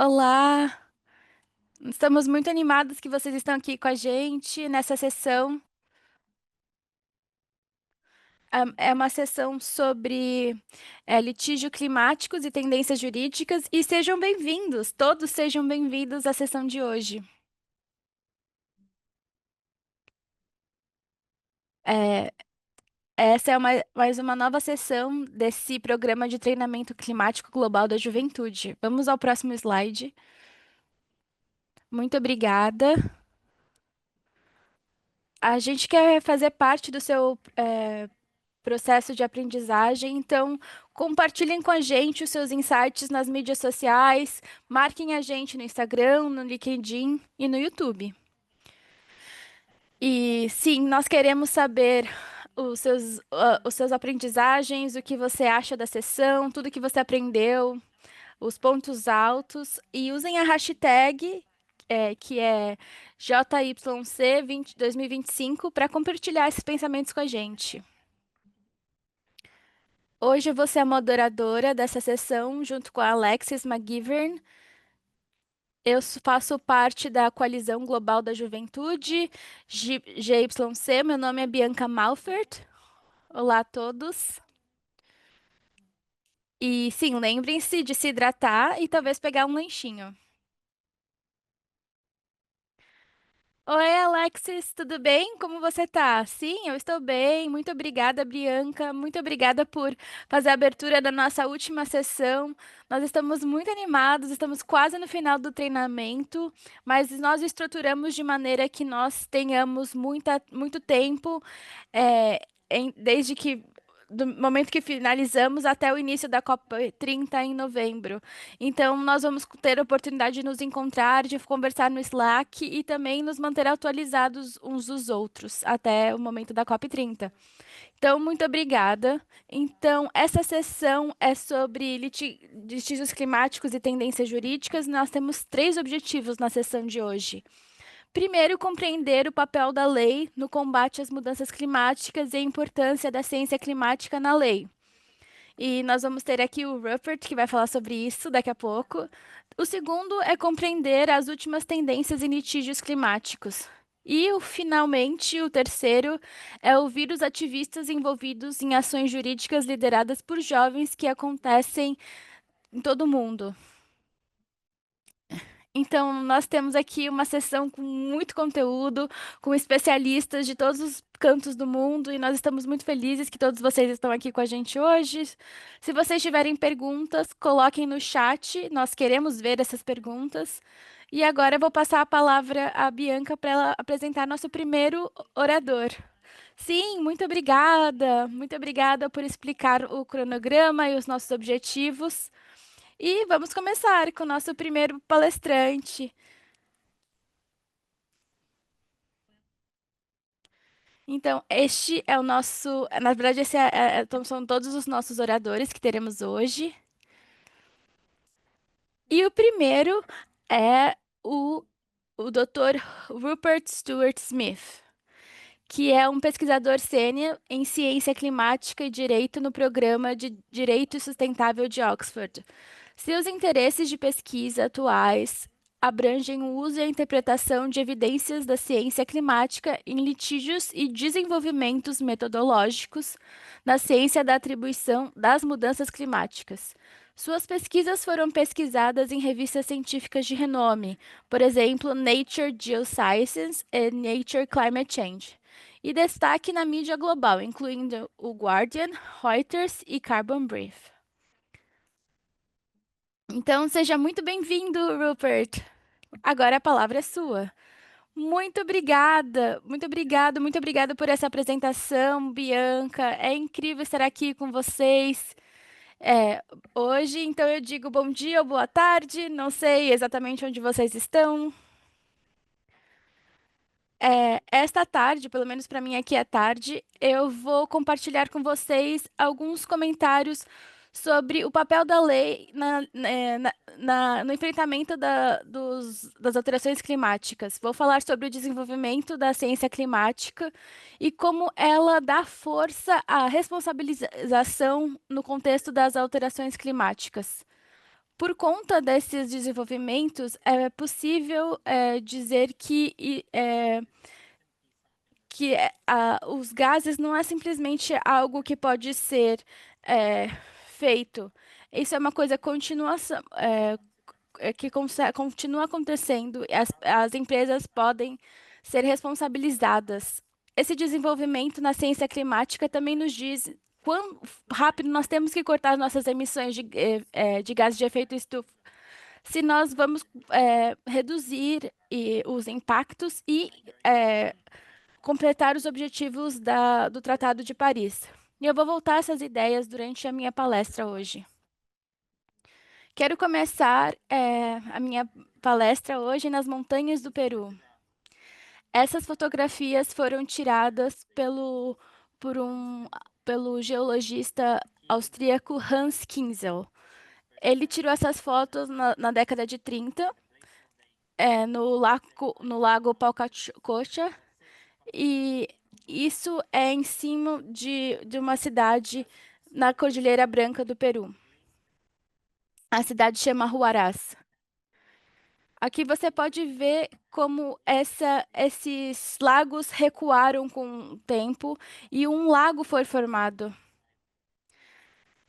Olá, estamos muito animados que vocês estão aqui com a gente nessa sessão. É uma sessão sobre litígio climáticos e tendências jurídicas. E sejam bem-vindos, todos sejam bem-vindos à sessão de hoje. É, Essa é mais uma nova sessão desse programa de treinamento climático global da juventude. Vamos ao próximo slide. Muito obrigada. A gente quer fazer parte do seu processo de aprendizagem. Então, compartilhem com a gente os seus insights nas mídias sociais, marquem a gente no Instagram, no LinkedIn e no YouTube. E sim, nós queremos saber os seus aprendizagens, o que você acha da sessão, tudo que você aprendeu, os pontos altos, e usem a hashtag que é JYC 2025 para compartilhar esses pensamentos com a gente. Hoje eu vou ser a moderadora dessa sessão, junto com a Alexis McGivern. Faço parte da Coalizão Global da Juventude, GYC. Meu nome é Bianca Malfert. Olá a todos. E sim, lembrem-se de se hidratar e talvez pegar um lanchinho. Oi, Alexis, tudo bem? Como você tá? Sim, eu estou bem. Muito obrigada, Bianca. Muito obrigada por fazer a abertura da nossa última sessão. Nós estamos muito animados, estamos quase no final do treinamento, mas nós estruturamos de maneira que nós tenhamos muito tempo, desde que do momento que finalizamos até o início da COP30 em novembro. Então, nós vamos ter a oportunidade de nos encontrar, de conversar no Slack e também nos manter atualizados uns dos outros até o momento da COP30. Então, muito obrigada. Então, essa sessão é sobre litígios climáticos e tendências jurídicas. Nós temos três objetivos na sessão de hoje. Primeiro, compreender o papel da lei no combate às mudanças climáticas e a importância da ciência climática na lei. E nós vamos ter aqui o Rupert, que vai falar sobre isso daqui a pouco. O segundo é compreender as últimas tendências em litígios climáticos. E, finalmente, o terceiro é ouvir os ativistas envolvidos em ações jurídicas lideradas por jovens que acontecem em todo o mundo. Então, nós temos aqui uma sessão com muito conteúdo, com especialistas de todos os cantos do mundo, e nós estamos muito felizes que todos vocês estão aqui com a gente hoje. Se vocês tiverem perguntas, coloquem no chat, nós queremos ver essas perguntas. E agora eu vou passar a palavra à Bianca para ela apresentar nosso primeiro orador. Sim, muito obrigada por explicar o cronograma e os nossos objetivos. E vamos começar com o nosso primeiro palestrante. Então, este é o nosso. Na verdade, então, são todos os nossos oradores que teremos hoje. E o primeiro é o, o Dr. Rupert Stewart Smith, que é um pesquisador sênior em ciência climática e direito no programa de Direito Sustentável de Oxford. Seus interesses de pesquisa atuais abrangem o uso e a interpretação de evidências da ciência climática em litígios e desenvolvimentos metodológicos na ciência da atribuição das mudanças climáticas. Suas pesquisas foram pesquisadas em revistas científicas de renome, por exemplo, Nature Geosciences e Nature Climate Change, e destaque na mídia global, incluindo o Guardian, Reuters e Carbon Brief. Então, seja muito bem-vindo, Rupert. Agora a palavra é sua. Muito obrigada por essa apresentação, Bianca. É incrível estar aqui com vocês hoje. Então, eu digo bom dia ou boa tarde, não sei exatamente onde vocês estão. Esta tarde, pelo menos para mim aqui é tarde, eu vou compartilhar com vocês alguns comentários sobre o papel da lei no enfrentamento das alterações climáticas. Vou falar sobre o desenvolvimento da ciência climática e como ela dá força à responsabilização no contexto das alterações climáticas. Por conta desses desenvolvimentos, é possível dizer que os gases não é simplesmente algo que pode ser é, feito. Isso é uma coisa continuação, continua acontecendo e as empresas podem ser responsabilizadas. Esse desenvolvimento na ciência climática também nos diz quão rápido nós temos que cortar nossas emissões de gases de efeito estufa se nós vamos reduzir os impactos e completar os objetivos do Tratado de Paris. E eu vou voltar a essas ideias durante a minha palestra hoje. Quero começar a minha palestra hoje nas montanhas do Peru. Essas fotografias foram tiradas por um, pelo geologista austríaco Hans Kinzel. Ele tirou essas fotos na década de 30, no lago Palcacocha, e isso é em cima de uma cidade na Cordilheira Branca do Peru. A cidade chama Huaraz. Aqui você pode ver como esses lagos recuaram com o tempo e um lago foi formado.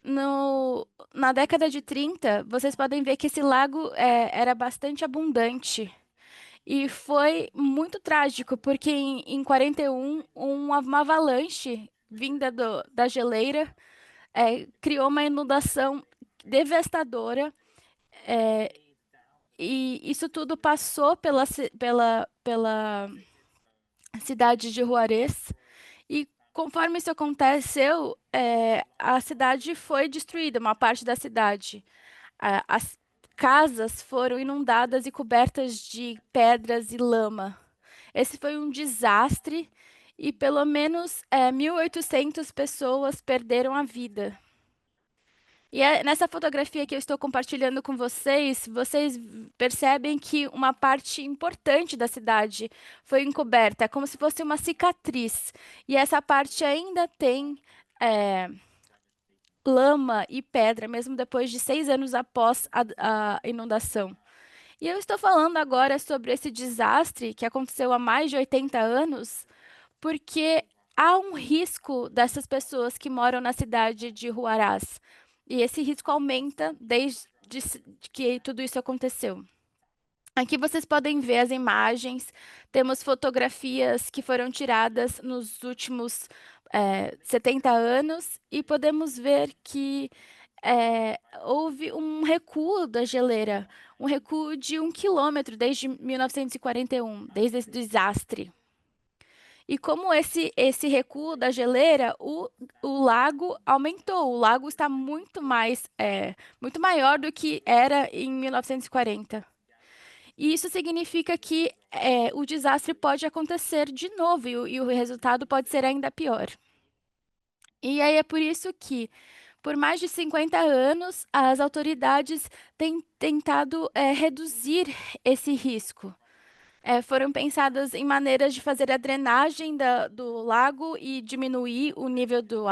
Na década de 30, vocês podem ver que esse lago era bastante abundante. E foi muito trágico, porque em 41, uma avalanche vinda da geleira criou uma inundação devastadora. E isso tudo passou pela cidade de Juarez. E conforme isso aconteceu, a cidade foi destruída, uma parte da cidade. As casas foram inundadas e cobertas de pedras e lama. Esse foi um desastre e pelo menos 1.800 pessoas perderam a vida. E nessa fotografia que eu estou compartilhando com vocês, vocês percebem que uma parte importante da cidade foi encoberta, como se fosse uma cicatriz. E essa parte ainda tem é, lama e pedra, mesmo depois de 6 anos após a inundação. E eu estou falando agora sobre esse desastre que aconteceu há mais de 80 anos, porque há um risco dessas pessoas que moram na cidade de Huaraz. E esse risco aumenta desde que tudo isso aconteceu. Aqui vocês podem ver as imagens. Temos fotografias que foram tiradas nos últimos 70 anos e podemos ver que houve um recuo da geleira, um recuo de 1 quilômetro desde 1941, desde esse desastre. E como esse recuo da geleira, o lago aumentou. O lago está muito maior do que era em 1940. E isso significa que o desastre pode acontecer de novo e o resultado pode ser ainda pior. E aí é por isso que, por mais de 50 anos, as autoridades têm tentado reduzir esse risco. Foram pensadas em maneiras de fazer a drenagem do lago e diminuir o nível do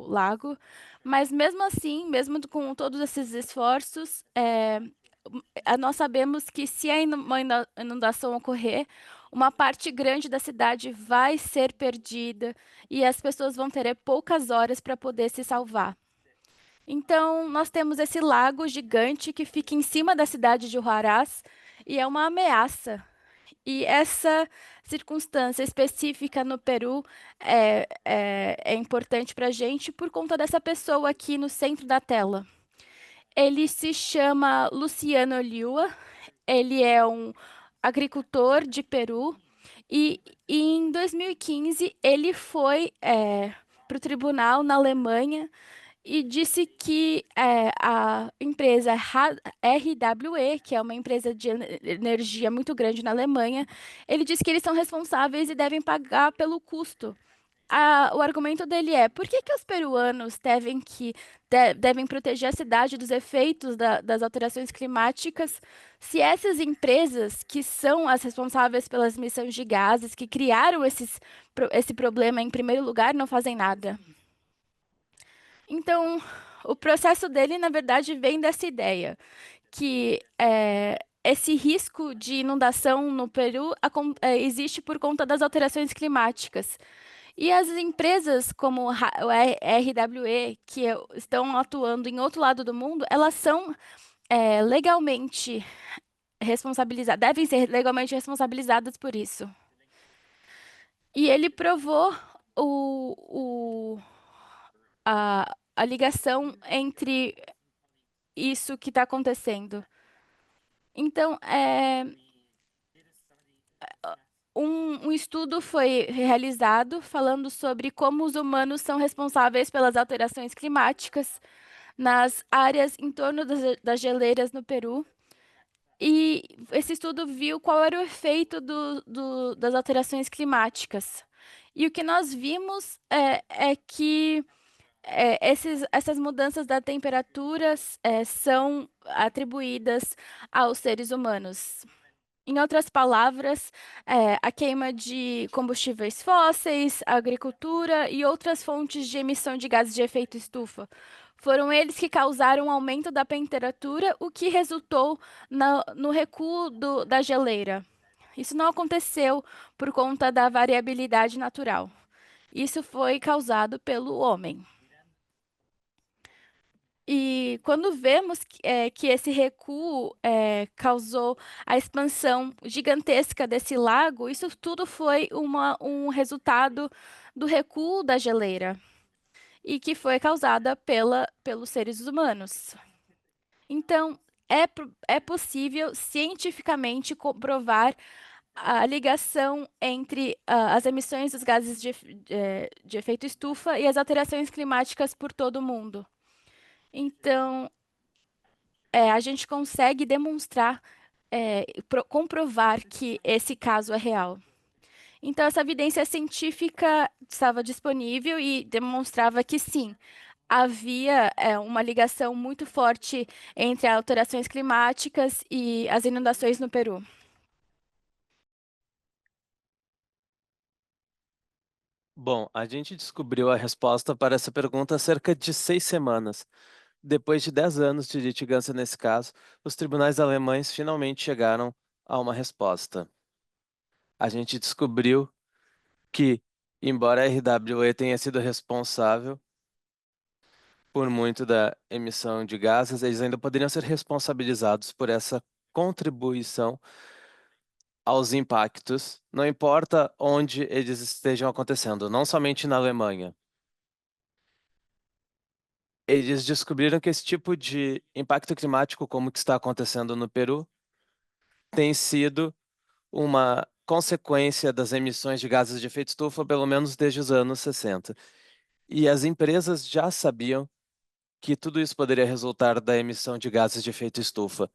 lago, mas mesmo assim, mesmo com todos esses esforços, nós sabemos que se uma inundação ocorrer, uma parte grande da cidade vai ser perdida e as pessoas vão ter poucas horas para poder se salvar. Então, nós temos esse lago gigante que fica em cima da cidade de Huaraz e é uma ameaça. E essa circunstância específica no Peru é importante para a gente por conta dessa pessoa aqui no centro da tela. Ele se chama Luciano Liua, ele é um agricultor de Peru e em 2015 ele foi para o tribunal na Alemanha e disse que a empresa RWE, que é uma empresa de energia muito grande na Alemanha, ele disse que eles são responsáveis e devem pagar pelo custo. O argumento dele é: por que os peruanos devem proteger a cidade dos efeitos das alterações climáticas, se essas empresas, que são as responsáveis pelas emissões de gases, que criaram esse problema em primeiro lugar, não fazem nada? Então, O processo dele, na verdade, vem dessa ideia que esse risco de inundação no Peru existe por conta das alterações climáticas. E as empresas como o RWE, estão atuando em outro lado do mundo, elas são legalmente responsabilizadas, devem ser legalmente responsabilizadas por isso. E ele provou o, a ligação entre isso que está acontecendo. Então, um estudo foi realizado falando sobre como os humanos são responsáveis pelas alterações climáticas nas áreas em torno das geleiras no Peru. E esse estudo viu qual era o efeito das alterações climáticas. E o que nós vimos é que essas mudanças da temperatura são atribuídas aos seres humanos. Em outras palavras, a queima de combustíveis fósseis, a agricultura e outras fontes de emissão de gases de efeito estufa. Foram eles que causaram o aumento da temperatura, o que resultou no recuo da geleira. Isso não aconteceu por conta da variabilidade natural. Isso foi causado pelo homem. E quando vemos que esse recuo causou a expansão gigantesca desse lago, isso tudo foi um resultado do recuo da geleira e que foi causada pelos seres humanos. Então, é possível cientificamente comprovar a ligação entre as emissões dos gases de efeito estufa e as alterações climáticas por todo o mundo. Então, a gente consegue demonstrar, comprovar que esse caso é real. Então, essa evidência científica estava disponível e demonstrava que sim, havia, uma ligação muito forte entre alterações climáticas e as inundações no Peru. Bom, a gente descobriu a resposta para essa pergunta há cerca de 6 semanas. Depois de 10 anos de litigância nesse caso, os tribunais alemães finalmente chegaram a uma resposta. A gente descobriu que, embora a RWE tenha sido responsável por muito da emissão de gases, eles ainda poderiam ser responsabilizados por essa contribuição aos impactos, não importa onde eles estejam acontecendo, não somente na Alemanha. Eles descobriram que esse tipo de impacto climático, como que está acontecendo no Peru, tem sido uma consequência das emissões de gases de efeito estufa, pelo menos desde os anos 60. E as empresas já sabiam que tudo isso poderia resultar da emissão de gases de efeito estufa.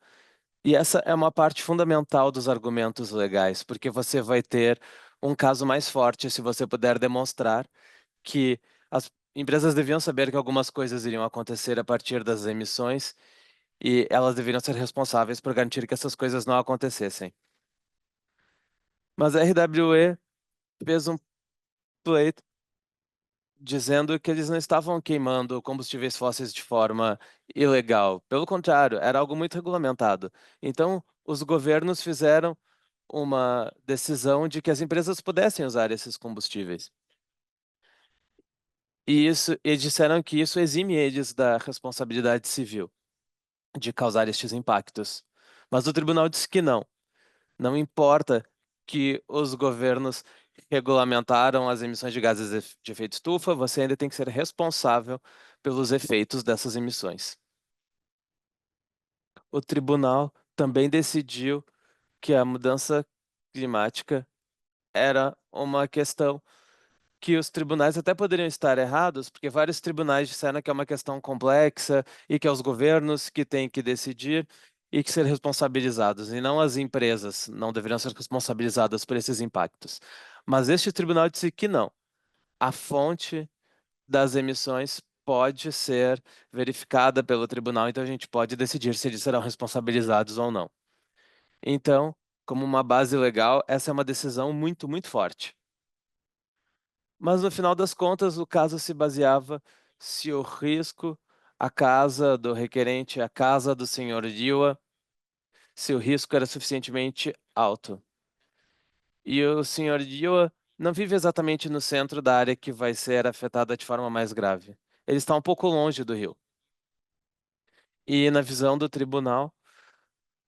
E essa é uma parte fundamental dos argumentos legais, porque você vai ter um caso mais forte se você puder demonstrar que as empresas deviam saber que algumas coisas iriam acontecer a partir das emissões e elas deveriam ser responsáveis por garantir que essas coisas não acontecessem. Mas a RWE fez um pleito dizendo que eles não estavam queimando combustíveis fósseis de forma ilegal. Pelo contrário, era algo muito regulamentado. Então, os governos fizeram uma decisão de que as empresas pudessem usar esses combustíveis. E disseram que isso exime eles da responsabilidade civil de causar estes impactos. Mas o tribunal disse que não. Não importa que os governos regulamentaram as emissões de gases de efeito estufa, você ainda tem que ser responsável pelos efeitos dessas emissões. O tribunal também decidiu que a mudança climática era uma questão que os tribunais até poderiam estar errados, porque vários tribunais disseram que é uma questão complexa e que é os governos que têm que decidir e que ser responsabilizados, e não as empresas não deveriam ser responsabilizadas por esses impactos. Mas este tribunal disse que não. A fonte das emissões pode ser verificada pelo tribunal, então a gente pode decidir se eles serão responsabilizados ou não. Então, como uma base legal, essa é uma decisão muito, muito forte. Mas no final das contas, o caso se baseava se o risco a casa do requerente, a casa do senhor Dewar, se o risco era suficientemente alto. E o senhor Dewar não vive exatamente no centro da área que vai ser afetada de forma mais grave. Ele está um pouco longe do rio. E na visão do tribunal,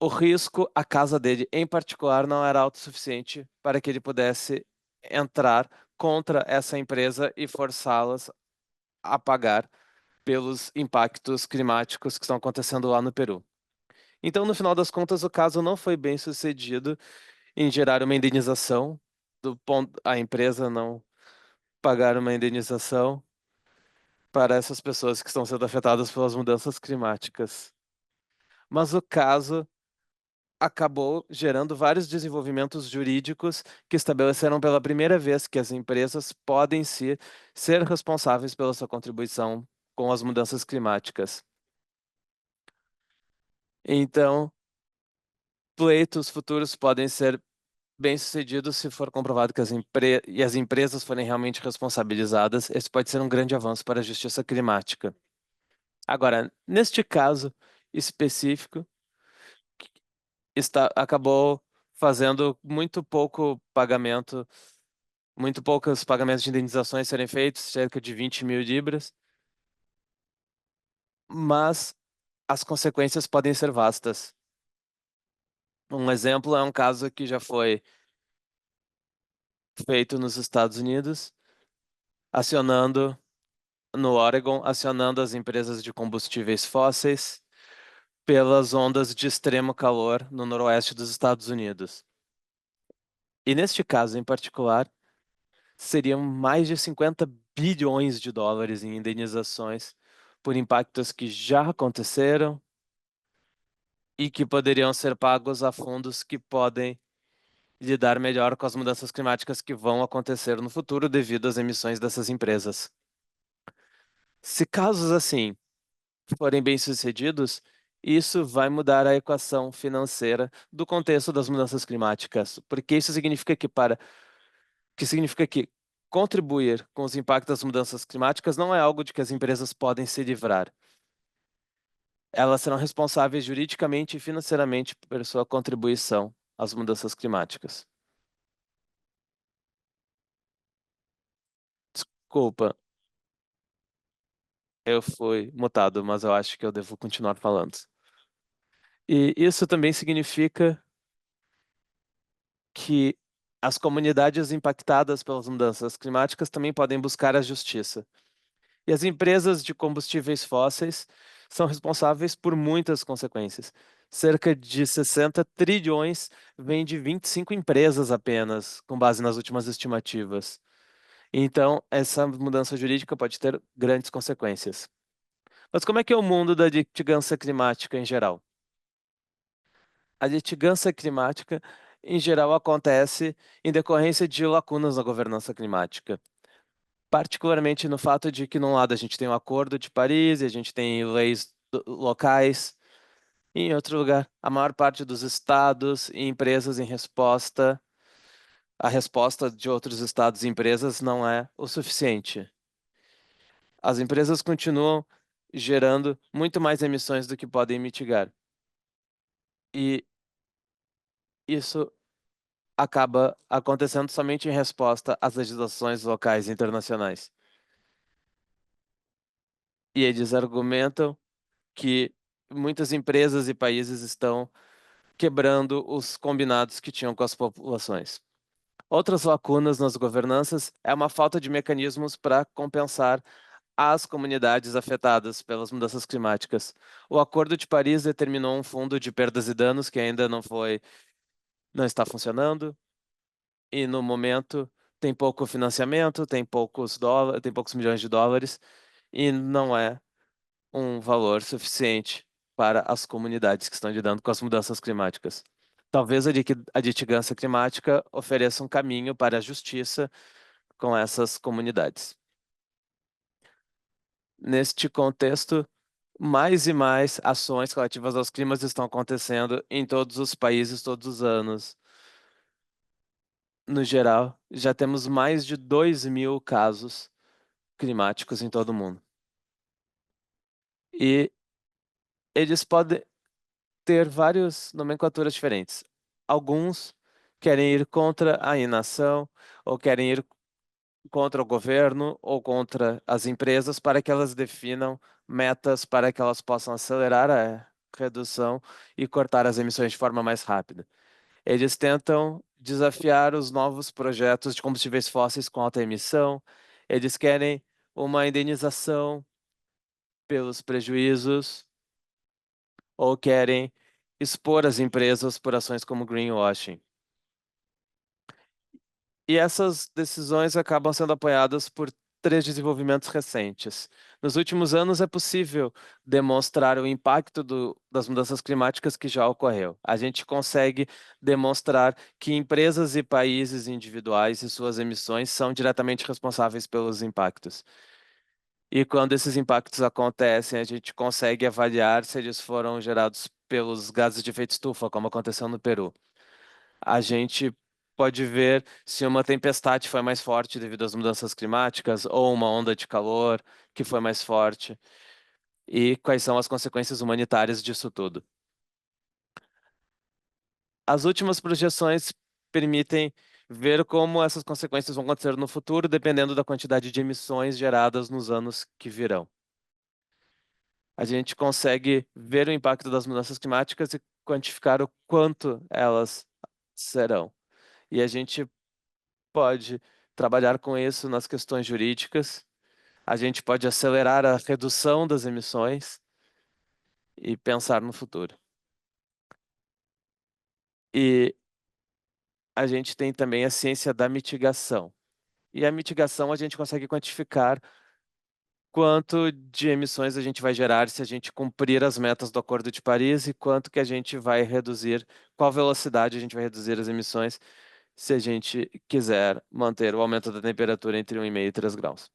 o risco à casa dele, em particular, não era alto o suficiente para que ele pudesse entrar contra essa empresa e forçá-las a pagar pelos impactos climáticos que estão acontecendo lá no Peru. Então, no final das contas, o caso não foi bem sucedido em gerar uma indenização, do ponto a empresa não pagar uma indenização para essas pessoas que estão sendo afetadas pelas mudanças climáticas. Mas o caso acabou gerando vários desenvolvimentos jurídicos que estabeleceram pela primeira vez que as empresas podem ser responsáveis pela sua contribuição com as mudanças climáticas. Então, pleitos futuros podem ser bem-sucedidos se for comprovado que as empresas forem realmente responsabilizadas. Esse pode ser um grande avanço para a justiça climática. Agora, neste caso específico, acabou fazendo muito poucos pagamentos de indenizações serem feitos, cerca de 20 mil libras, mas as consequências podem ser vastas. Um exemplo é um caso que já foi feito nos Estados Unidos, acionando, no Oregon, acionando as empresas de combustíveis fósseis pelas ondas de extremo calor no noroeste dos Estados Unidos. E neste caso em particular, seriam mais de 50 bilhões de dólares em indenizações por impactos que já aconteceram e que poderiam ser pagos a fundos que podem lidar melhor com as mudanças climáticas que vão acontecer no futuro devido às emissões dessas empresas. Se casos assim forem bem-sucedidos, isso vai mudar a equação financeira do contexto das mudanças climáticas, porque isso significa que contribuir com os impactos das mudanças climáticas não é algo de que as empresas podem se livrar. Elas serão responsáveis juridicamente e financeiramente por sua contribuição às mudanças climáticas. Desculpa, eu fui mutado, mas eu acho que eu devo continuar falando. E isso também significa que as comunidades impactadas pelas mudanças climáticas também podem buscar a justiça. E as empresas de combustíveis fósseis são responsáveis por muitas consequências. Cerca de 60 trilhões vêm de 25 empresas apenas, com base nas últimas estimativas. Então, essa mudança jurídica pode ter grandes consequências. Mas como é que é o mundo da litigância climática em geral? A litigância climática, em geral, acontece em decorrência de lacunas na governança climática. Particularmente no fato de que, num lado, a gente tem o Acordo de Paris e a gente tem leis locais, e em outro lugar, a maior parte dos estados e empresas a resposta de outros estados e empresas não é o suficiente. As empresas continuam gerando muito mais emissões do que podem mitigar. E isso acaba acontecendo somente em resposta às legislações locais e internacionais. E eles argumentam que muitas empresas e países estão quebrando os combinados que tinham com as populações. Outras lacunas nas governanças é uma falta de mecanismos para compensar as comunidades afetadas pelas mudanças climáticas. O Acordo de Paris determinou um fundo de perdas e danos que ainda não está funcionando, e no momento tem pouco financiamento, tem poucos milhões de dólares, e não é um valor suficiente para as comunidades que estão lidando com as mudanças climáticas. Talvez a litigância climática ofereça um caminho para a justiça com essas comunidades. Neste contexto, mais e mais ações relativas aos climas estão acontecendo em todos os países, todos os anos. No geral, já temos mais de 2.000 casos climáticos em todo o mundo. E eles podem ter várias nomenclaturas diferentes. Alguns querem ir contra a inação, ou querem ir contra o governo ou contra as empresas para que elas definam metas para que elas possam acelerar a redução e cortar as emissões de forma mais rápida. Eles tentam desafiar os novos projetos de combustíveis fósseis com alta emissão. Eles querem uma indenização pelos prejuízos ou querem expor as empresas por ações como greenwashing. E essas decisões acabam sendo apoiadas por três desenvolvimentos recentes. Nos últimos anos, é possível demonstrar o impacto das mudanças climáticas que já ocorreu. A gente consegue demonstrar que empresas e países individuais e suas emissões são diretamente responsáveis pelos impactos. E quando esses impactos acontecem, a gente consegue avaliar se eles foram gerados pelos gases de efeito estufa, como aconteceu no Peru. A gente pode ver se uma tempestade foi mais forte devido às mudanças climáticas ou uma onda de calor que foi mais forte e quais são as consequências humanitárias disso tudo. As últimas projeções permitem ver como essas consequências vão acontecer no futuro, dependendo da quantidade de emissões geradas nos anos que virão. A gente consegue ver o impacto das mudanças climáticas e quantificar o quanto elas serão. E a gente pode trabalhar com isso nas questões jurídicas, a gente pode acelerar a redução das emissões e pensar no futuro. E a gente tem também a ciência da mitigação. E a mitigação a gente consegue quantificar quanto de emissões a gente vai gerar se a gente cumprir as metas do Acordo de Paris e quanto que a gente vai reduzir, qual velocidade a gente vai reduzir as emissões se a gente quiser manter o aumento da temperatura entre 1,5 e 3 graus.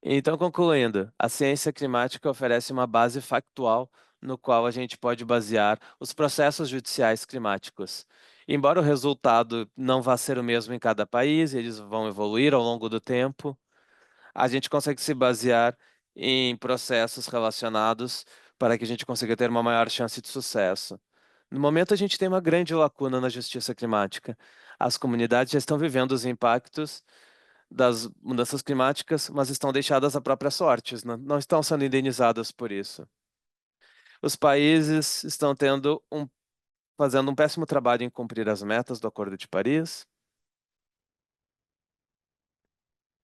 Então, concluindo, a ciência climática oferece uma base factual no qual a gente pode basear os processos judiciais climáticos. Embora o resultado não vá ser o mesmo em cada país, eles vão evoluir ao longo do tempo, a gente consegue se basear em processos relacionados para que a gente consiga ter uma maior chance de sucesso. No momento, a gente tem uma grande lacuna na justiça climática. As comunidades já estão vivendo os impactos das mudanças climáticas, mas estão deixadas à própria sorte, não estão sendo indenizadas por isso. Os países estão fazendo um péssimo trabalho em cumprir as metas do Acordo de Paris.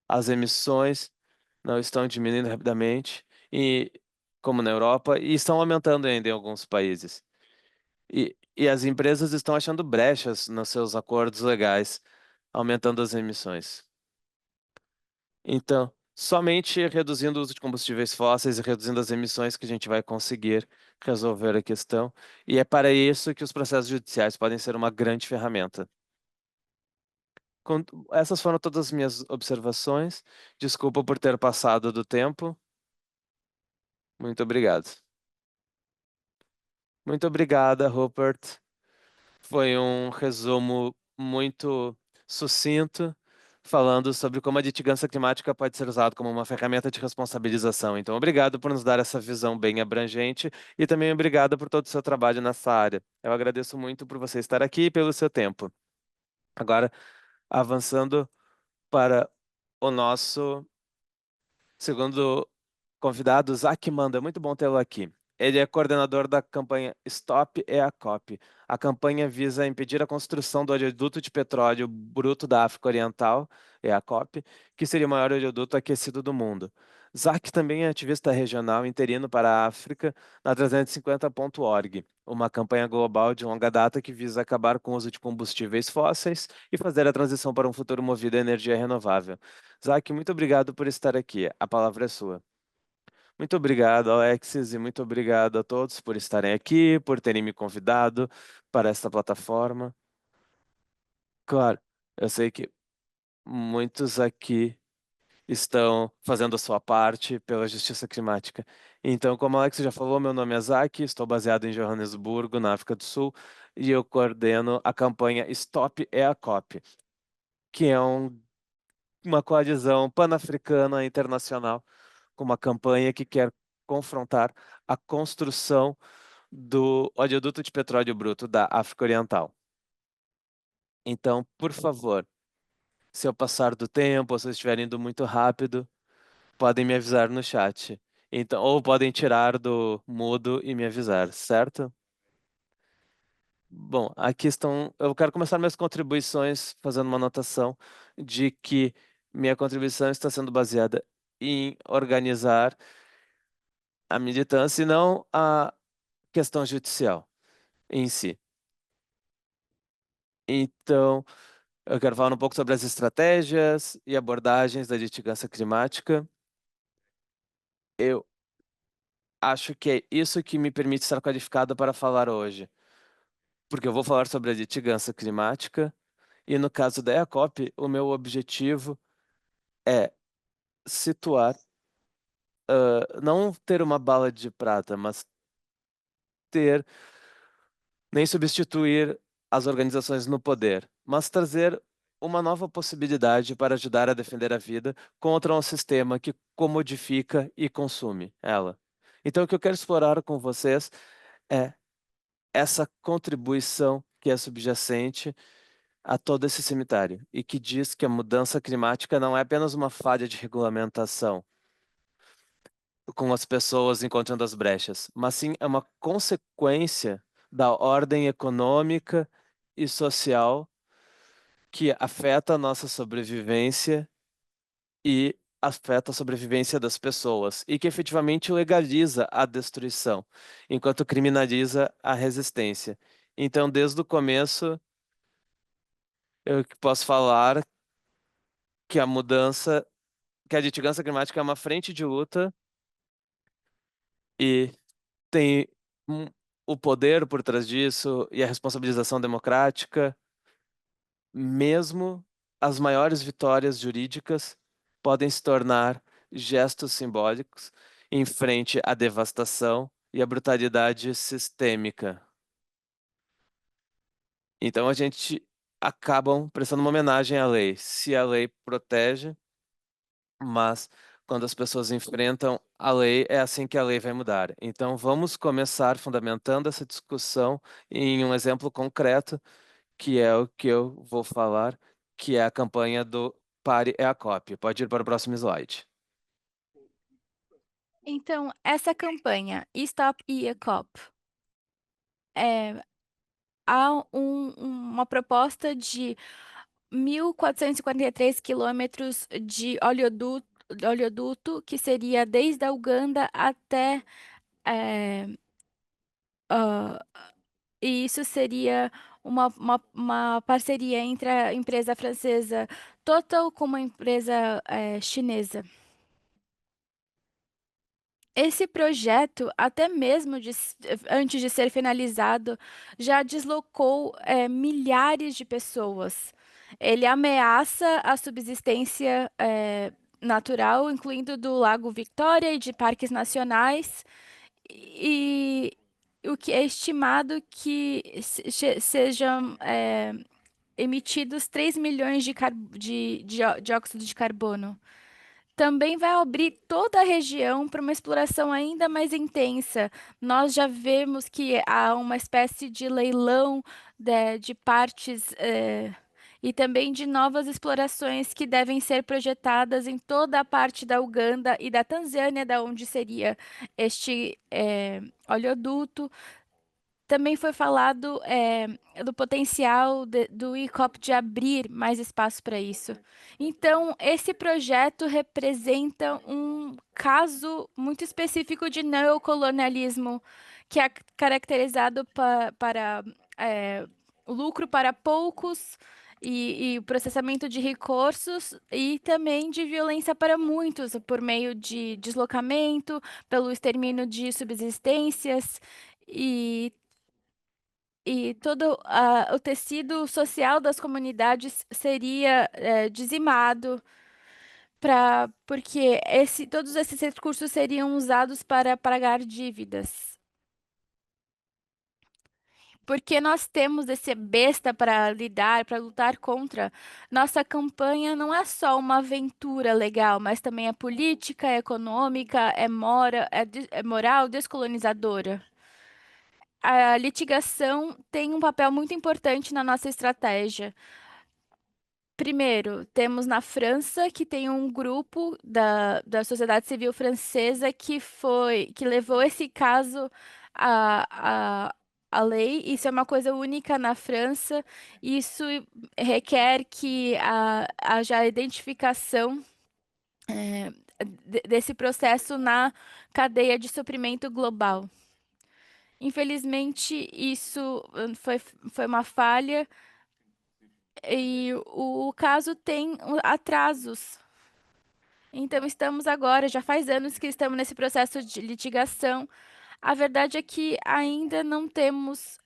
As emissões não estão diminuindo rapidamente, e, como na Europa, e estão aumentando ainda em alguns países. E as empresas estão achando brechas nos seus acordos legais, aumentando as emissões. Então, somente reduzindo o uso de combustíveis fósseis e reduzindo as emissões que a gente vai conseguir resolver a questão. E é para isso que os processos judiciais podem ser uma grande ferramenta. Essas foram todas as minhas observações. Desculpa por ter passado do tempo. Muito obrigado. Muito obrigada, Rupert. Foi um resumo muito sucinto, falando sobre como a litigância climática pode ser usada como uma ferramenta de responsabilização. Então, obrigado por nos dar essa visão bem abrangente e também obrigado por todo o seu trabalho nessa área. Eu agradeço muito por você estar aqui e pelo seu tempo. Agora, avançando para o nosso segundo convidado, Zach Manda. É muito bom tê-lo aqui. Ele é coordenador da campanha Stop EACOP. A campanha visa impedir a construção do oleoduto de petróleo bruto da África Oriental, EACOP, que seria o maior oleoduto aquecido do mundo. Zach também é ativista regional interino para a África na 350.org, uma campanha global de longa data que visa acabar com o uso de combustíveis fósseis e fazer a transição para um futuro movido a energia renovável. Zach, muito obrigado por estar aqui. A palavra é sua. Muito obrigado, Alexis, e muito obrigado a todos por estarem aqui, por terem me convidado para esta plataforma. Claro, eu sei que muitos aqui estão fazendo a sua parte pela justiça climática. Então, como a Alexis já falou, meu nome é Zaki, estou baseado em Johannesburgo, na África do Sul, e eu coordeno a campanha Stop EACOP, que é uma coalizão pan-africana internacional com uma campanha que quer confrontar a construção do oleoduto de petróleo bruto da África Oriental. Então, por favor, se eu passar do tempo ou se eu estiver indo muito rápido, podem me avisar no chat. Então, ou podem tirar do mudo e me avisar, certo? Bom, aqui estão. Eu quero começar minhas contribuições fazendo uma anotação de que minha contribuição está sendo baseada em organizar a militância e não a questão judicial em si. Então, eu quero falar um pouco sobre as estratégias e abordagens da litigância climática. Eu acho que é isso que me permite estar qualificado para falar hoje, porque eu vou falar sobre a litigância climática e no caso da EACOP, o meu objetivo é situar, não ter uma bala de prata, mas ter, nem substituir as organizações no poder, mas trazer uma nova possibilidade para ajudar a defender a vida contra um sistema que comodifica e consome ela. Então, o que eu quero explorar com vocês é essa contribuição que é subjacente a todo esse cemitério e que diz que a mudança climática não é apenas uma falha de regulamentação com as pessoas encontrando as brechas, mas sim é uma consequência da ordem econômica e social que afeta a nossa sobrevivência e afeta a sobrevivência das pessoas e que efetivamente legaliza a destruição, enquanto criminaliza a resistência. Então, desde o começo, eu posso falar que a mudança, que a litigância climática é uma frente de luta e tem um- o poder por trás disso e a responsabilização democrática. Mesmo as maiores vitórias jurídicas podem se tornar gestos simbólicos em frente à devastação e à brutalidade sistêmica. Então a gente acabam prestando uma homenagem à lei. Se a lei protege, mas quando as pessoas enfrentam a lei, é assim que a lei vai mudar. Então vamos começar fundamentando essa discussão em um exemplo concreto que é o que eu vou falar, que é a campanha do Pare é a Cópia. Pode ir para o próximo slide. Então, essa campanha Stop EACOP, é, há uma proposta de 1.443 quilômetros de oleoduto, que seria desde a Uganda até. é, ah, e isso seria uma parceria entre a empresa francesa Total com uma empresa chinesa. Esse projeto, até mesmo antes de ser finalizado, já deslocou milhares de pessoas. Ele ameaça a subsistência natural, incluindo do Lago Victoria e de parques nacionais, e o que é estimado que sejam emitidos 3 milhões de dióxido de carbono. Também vai abrir toda a região para uma exploração ainda mais intensa. Nós já vemos que há uma espécie de leilão de partes e também de novas explorações que devem ser projetadas em toda a parte da Uganda e da Tanzânia, da onde seria este oleoduto. Também foi falado do potencial do ICOP de abrir mais espaço para isso. Então, esse projeto representa um caso muito específico de neocolonialismo, que é caracterizado para lucro para poucos e o processamento de recursos e também de violência para muitos, por meio de deslocamento, pelo extermínio de subsistências. E todo o tecido social das comunidades seria dizimado porque todos esses recursos seriam usados para pagar dívidas. porque nós temos esse besta para lidar, para lutar contra. Nossa campanha não é só uma aventura legal, mas também é política, é econômica, é moral, descolonizadora. A litigação tem um papel muito importante na nossa estratégia. Primeiro, temos na França que tem um grupo da sociedade civil francesa que levou esse caso à lei. Isso é uma coisa única na França. Isso requer que haja a identificação desse processo na cadeia de suprimento global. Infelizmente, isso foi uma falha. E o caso tem atrasos. Então, estamos agora, já faz anos que estamos nesse processo de litigação. A verdade é que ainda não temos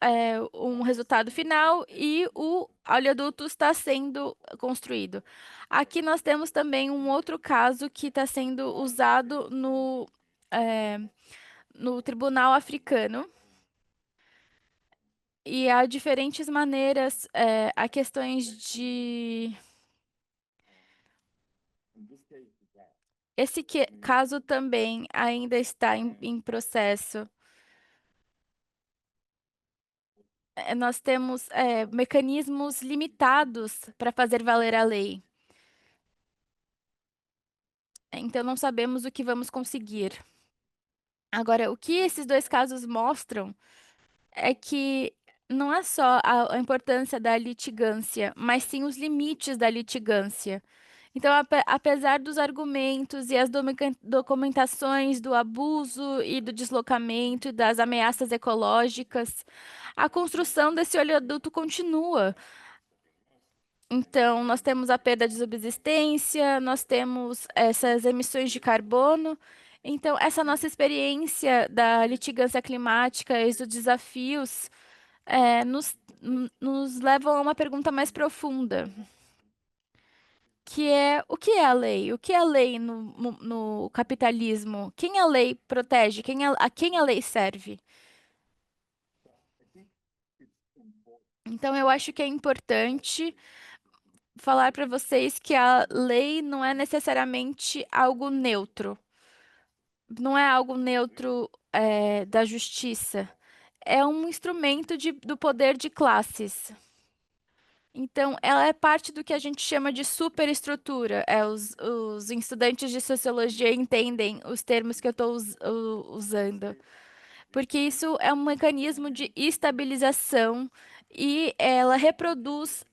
um resultado final e o oleoduto está sendo construído. Aqui nós temos também um outro caso que está sendo usado eh, no Tribunal Africano. E há diferentes maneiras, há questões de. Esse caso também ainda está em processo. Nós temos mecanismos limitados para fazer valer a lei. Então, não sabemos o que vamos conseguir. Agora, o que esses dois casos mostram é que não é só a importância da litigância, mas sim os limites da litigância. Então, apesar dos argumentos e as documentações do abuso e do deslocamento e das ameaças ecológicas, a construção desse oleoduto continua. Então, nós temos a perda de subsistência, nós temos essas emissões de carbono. Então, essa nossa experiência da litigância climática e dos desafios nos levam a uma pergunta mais profunda, que é o que é a lei? O que é a lei no capitalismo? Quem a lei protege? A quem a lei serve? Então, eu acho que é importante falar para vocês que a lei não é necessariamente algo neutro. Não é algo neutro, da justiça. É um instrumento do poder de classes. Então, ela é parte do que a gente chama de superestrutura. Os estudantes de sociologia entendem os termos que eu estou usando. Porque isso é um mecanismo de estabilização e ela reproduz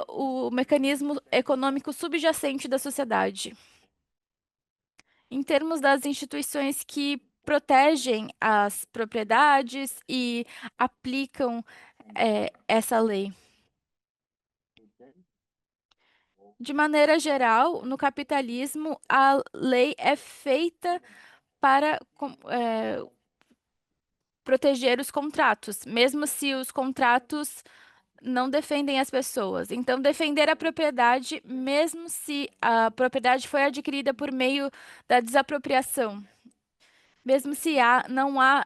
o mecanismo econômico subjacente da sociedade. Em termos das instituições que protegem as propriedades e aplicam, essa lei. De maneira geral, no capitalismo, a lei é feita para proteger os contratos, mesmo se os contratos não defendem as pessoas. Então, defender a propriedade, mesmo se a propriedade foi adquirida por meio da desapropriação, mesmo se não há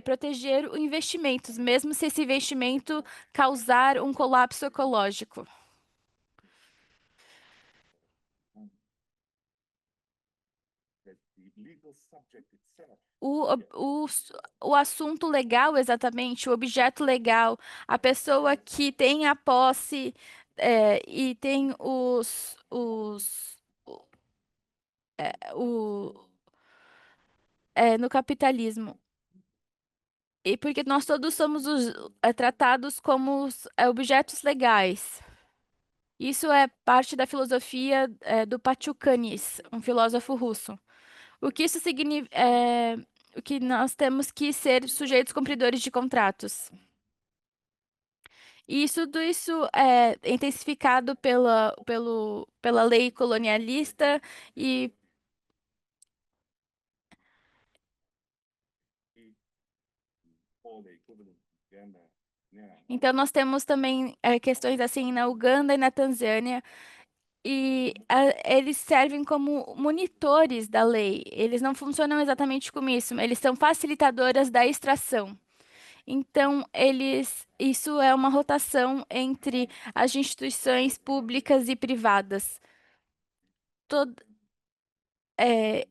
proteger o investimentos, mesmo se esse investimento causar um colapso ecológico. O, o, o assunto legal, exatamente, o objeto legal, a pessoa que tem a posse e tem o, no capitalismo. E porque nós todos somos tratados como objetos legais. Isso é parte da filosofia do Pachucanis, um filósofo russo. O que isso significa? O que nós temos que ser sujeitos cumpridores de contratos. E tudo isso é intensificado pela lei colonialista e então nós temos também questões assim na Uganda e na Tanzânia e eles servem como monitores da lei. Eles não funcionam exatamente como isso, eles são facilitadoras da extração. Então, isso é uma rotação entre as instituições públicas e privadas. Tod- é,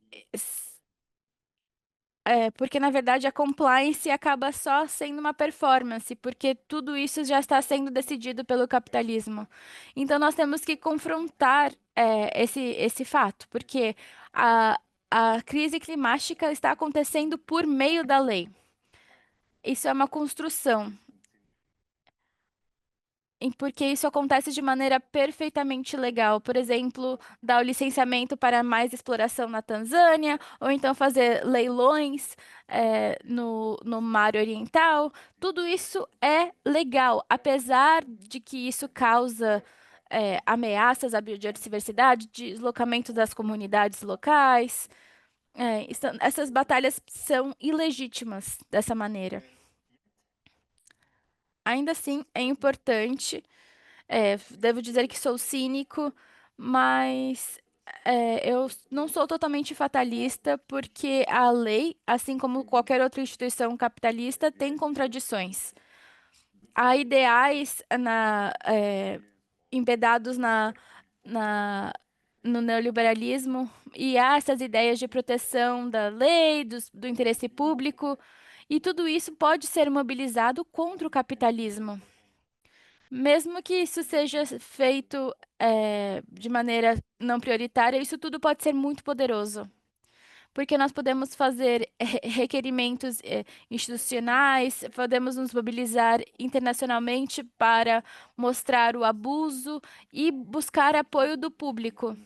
porque, na verdade, a compliance acaba só sendo uma performance, porque tudo isso já está sendo decidido pelo capitalismo. Então, nós temos que confrontar, esse fato, porque a, a crise climática está acontecendo por meio da lei. Isso é uma construção. Porque isso acontece de maneira perfeitamente legal. Por exemplo, dar o licenciamento para mais exploração na Tanzânia, ou então fazer leilões, no Mar Oriental. Tudo isso é legal, apesar de que isso causa, ameaças à biodiversidade, deslocamento das comunidades locais. Essas batalhas são ilegítimas dessa maneira. Ainda assim, é importante. Devo dizer que sou cínico, mas eu não sou totalmente fatalista, porque a lei, assim como qualquer outra instituição capitalista, tem contradições. Há ideais embedados na, no neoliberalismo, e há essas ideias de proteção da lei, do interesse público, e tudo isso pode ser mobilizado contra o capitalismo. Mesmo que isso seja feito, de maneira não prioritária, isso tudo pode ser muito poderoso, porque nós podemos fazer requerimentos, institucionais, podemos nos mobilizar internacionalmente para mostrar o abuso e buscar apoio do público.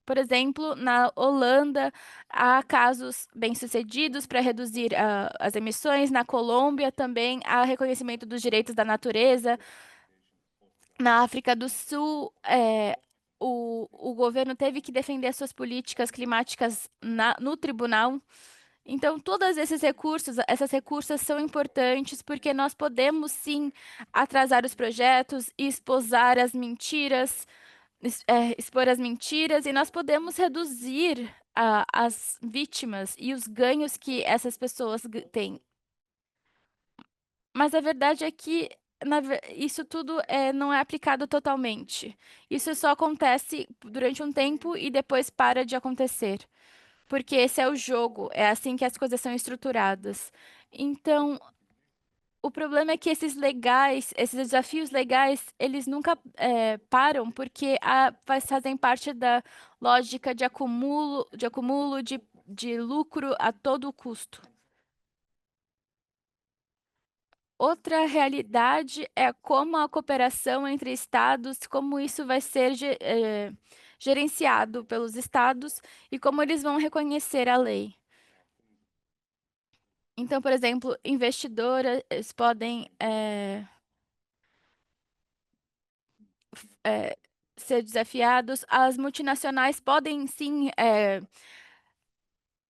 Por exemplo, na Holanda, há casos bem-sucedidos para reduzir, as emissões. Na Colômbia também há reconhecimento dos direitos da natureza. Na África do Sul, o governo teve que defender suas políticas climáticas no tribunal. Então, todos esses recursos, essas recursos são importantes porque nós podemos sim atrasar os projetos e esposar as mentiras, expor as mentiras, e nós podemos reduzir as vítimas e os ganhos que essas pessoas têm. Mas a verdade é que isso tudo, não é aplicado totalmente. Isso só acontece durante um tempo e depois para de acontecer. Porque esse é o jogo, é assim que as coisas são estruturadas. Então, o problema é que esses desafios legais, eles nunca, param, porque fazem parte da lógica de lucro a todo custo. Outra realidade é como a cooperação entre estados, como isso vai ser gerenciado pelos estados e como eles vão reconhecer a lei. Então, por exemplo, investidores podem, ser desafiados, as multinacionais podem sim,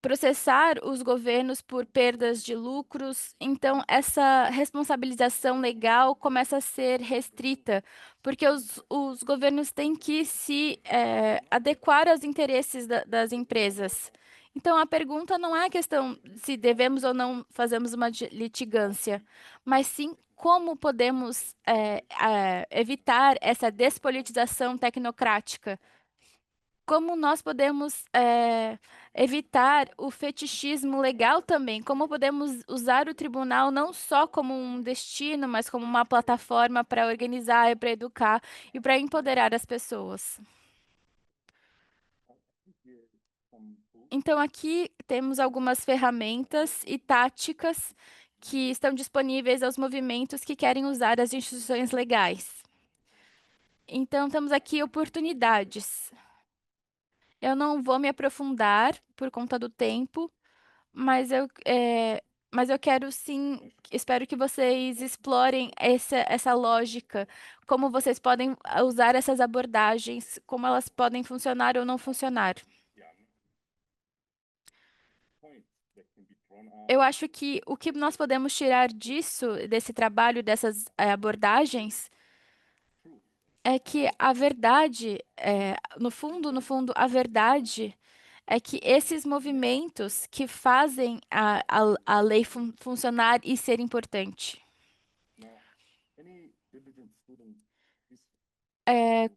processar os governos por perdas de lucros. Então, essa responsabilização legal começa a ser restrita, porque os governos têm que se, adequar aos interesses das empresas. Então, a pergunta não é a questão se devemos ou não fazermos uma litigância, mas sim como podemos, evitar essa despolitização tecnocrática. Como nós podemos, evitar o fetichismo legal também? Como podemos usar o tribunal não só como um destino, mas como uma plataforma para organizar e para educar e para empoderar as pessoas? Então, aqui temos algumas ferramentas e táticas que estão disponíveis aos movimentos que querem usar as instituições legais. Então, temos aqui oportunidades. Eu não vou me aprofundar por conta do tempo, mas eu quero sim, espero que vocês explorem essa lógica, como vocês podem usar essas abordagens, como elas podem funcionar ou não funcionar. Eu acho que o que nós podemos tirar disso, desse trabalho, dessas, abordagens, é que a verdade, no fundo, a verdade é que esses movimentos que fazem a lei funcionar e ser importante.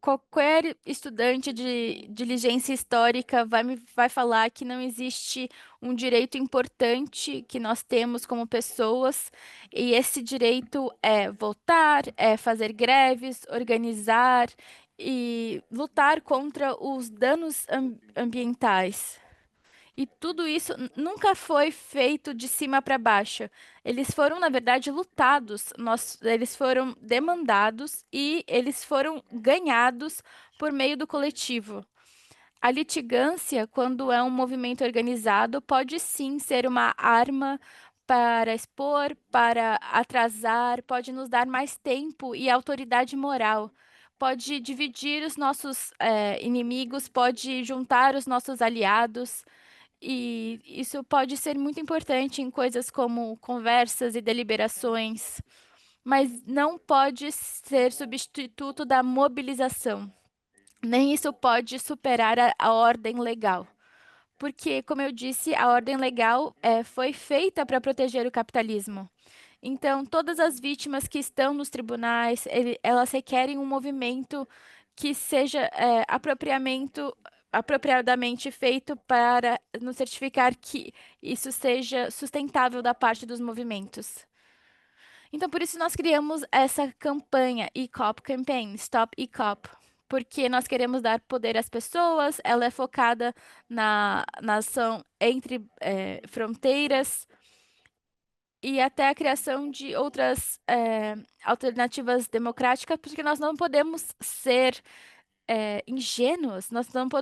Qualquer estudante de diligência histórica vai falar que não existe um direito importante que nós temos como pessoas, e esse direito é votar, é fazer greves, organizar e lutar contra os danos ambientais. E tudo isso nunca foi feito de cima para baixo. Eles foram, na verdade, lutados, eles foram demandados e eles foram ganhados por meio do coletivo. A litigância, quando é um movimento organizado, pode sim ser uma arma para expor, para atrasar, pode nos dar mais tempo e autoridade moral. Pode dividir os nossos inimigos, pode juntar os nossos aliados. E isso pode ser muito importante em coisas como conversas e deliberações, mas não pode ser substituto da mobilização. Nem isso pode superar a ordem legal. Porque, como eu disse, a ordem legal foi feita para proteger o capitalismo. Então, todas as vítimas que estão nos tribunais, elas requerem um movimento que seja apropriadamente feito para nos certificar que isso seja sustentável da parte dos movimentos. Então, por isso nós criamos essa campanha ECOP Campaign, Stop ECOP, porque nós queremos dar poder às pessoas, ela é focada na ação entre fronteiras e até a criação de outras alternativas democráticas, porque nós não podemos ser ingênuos,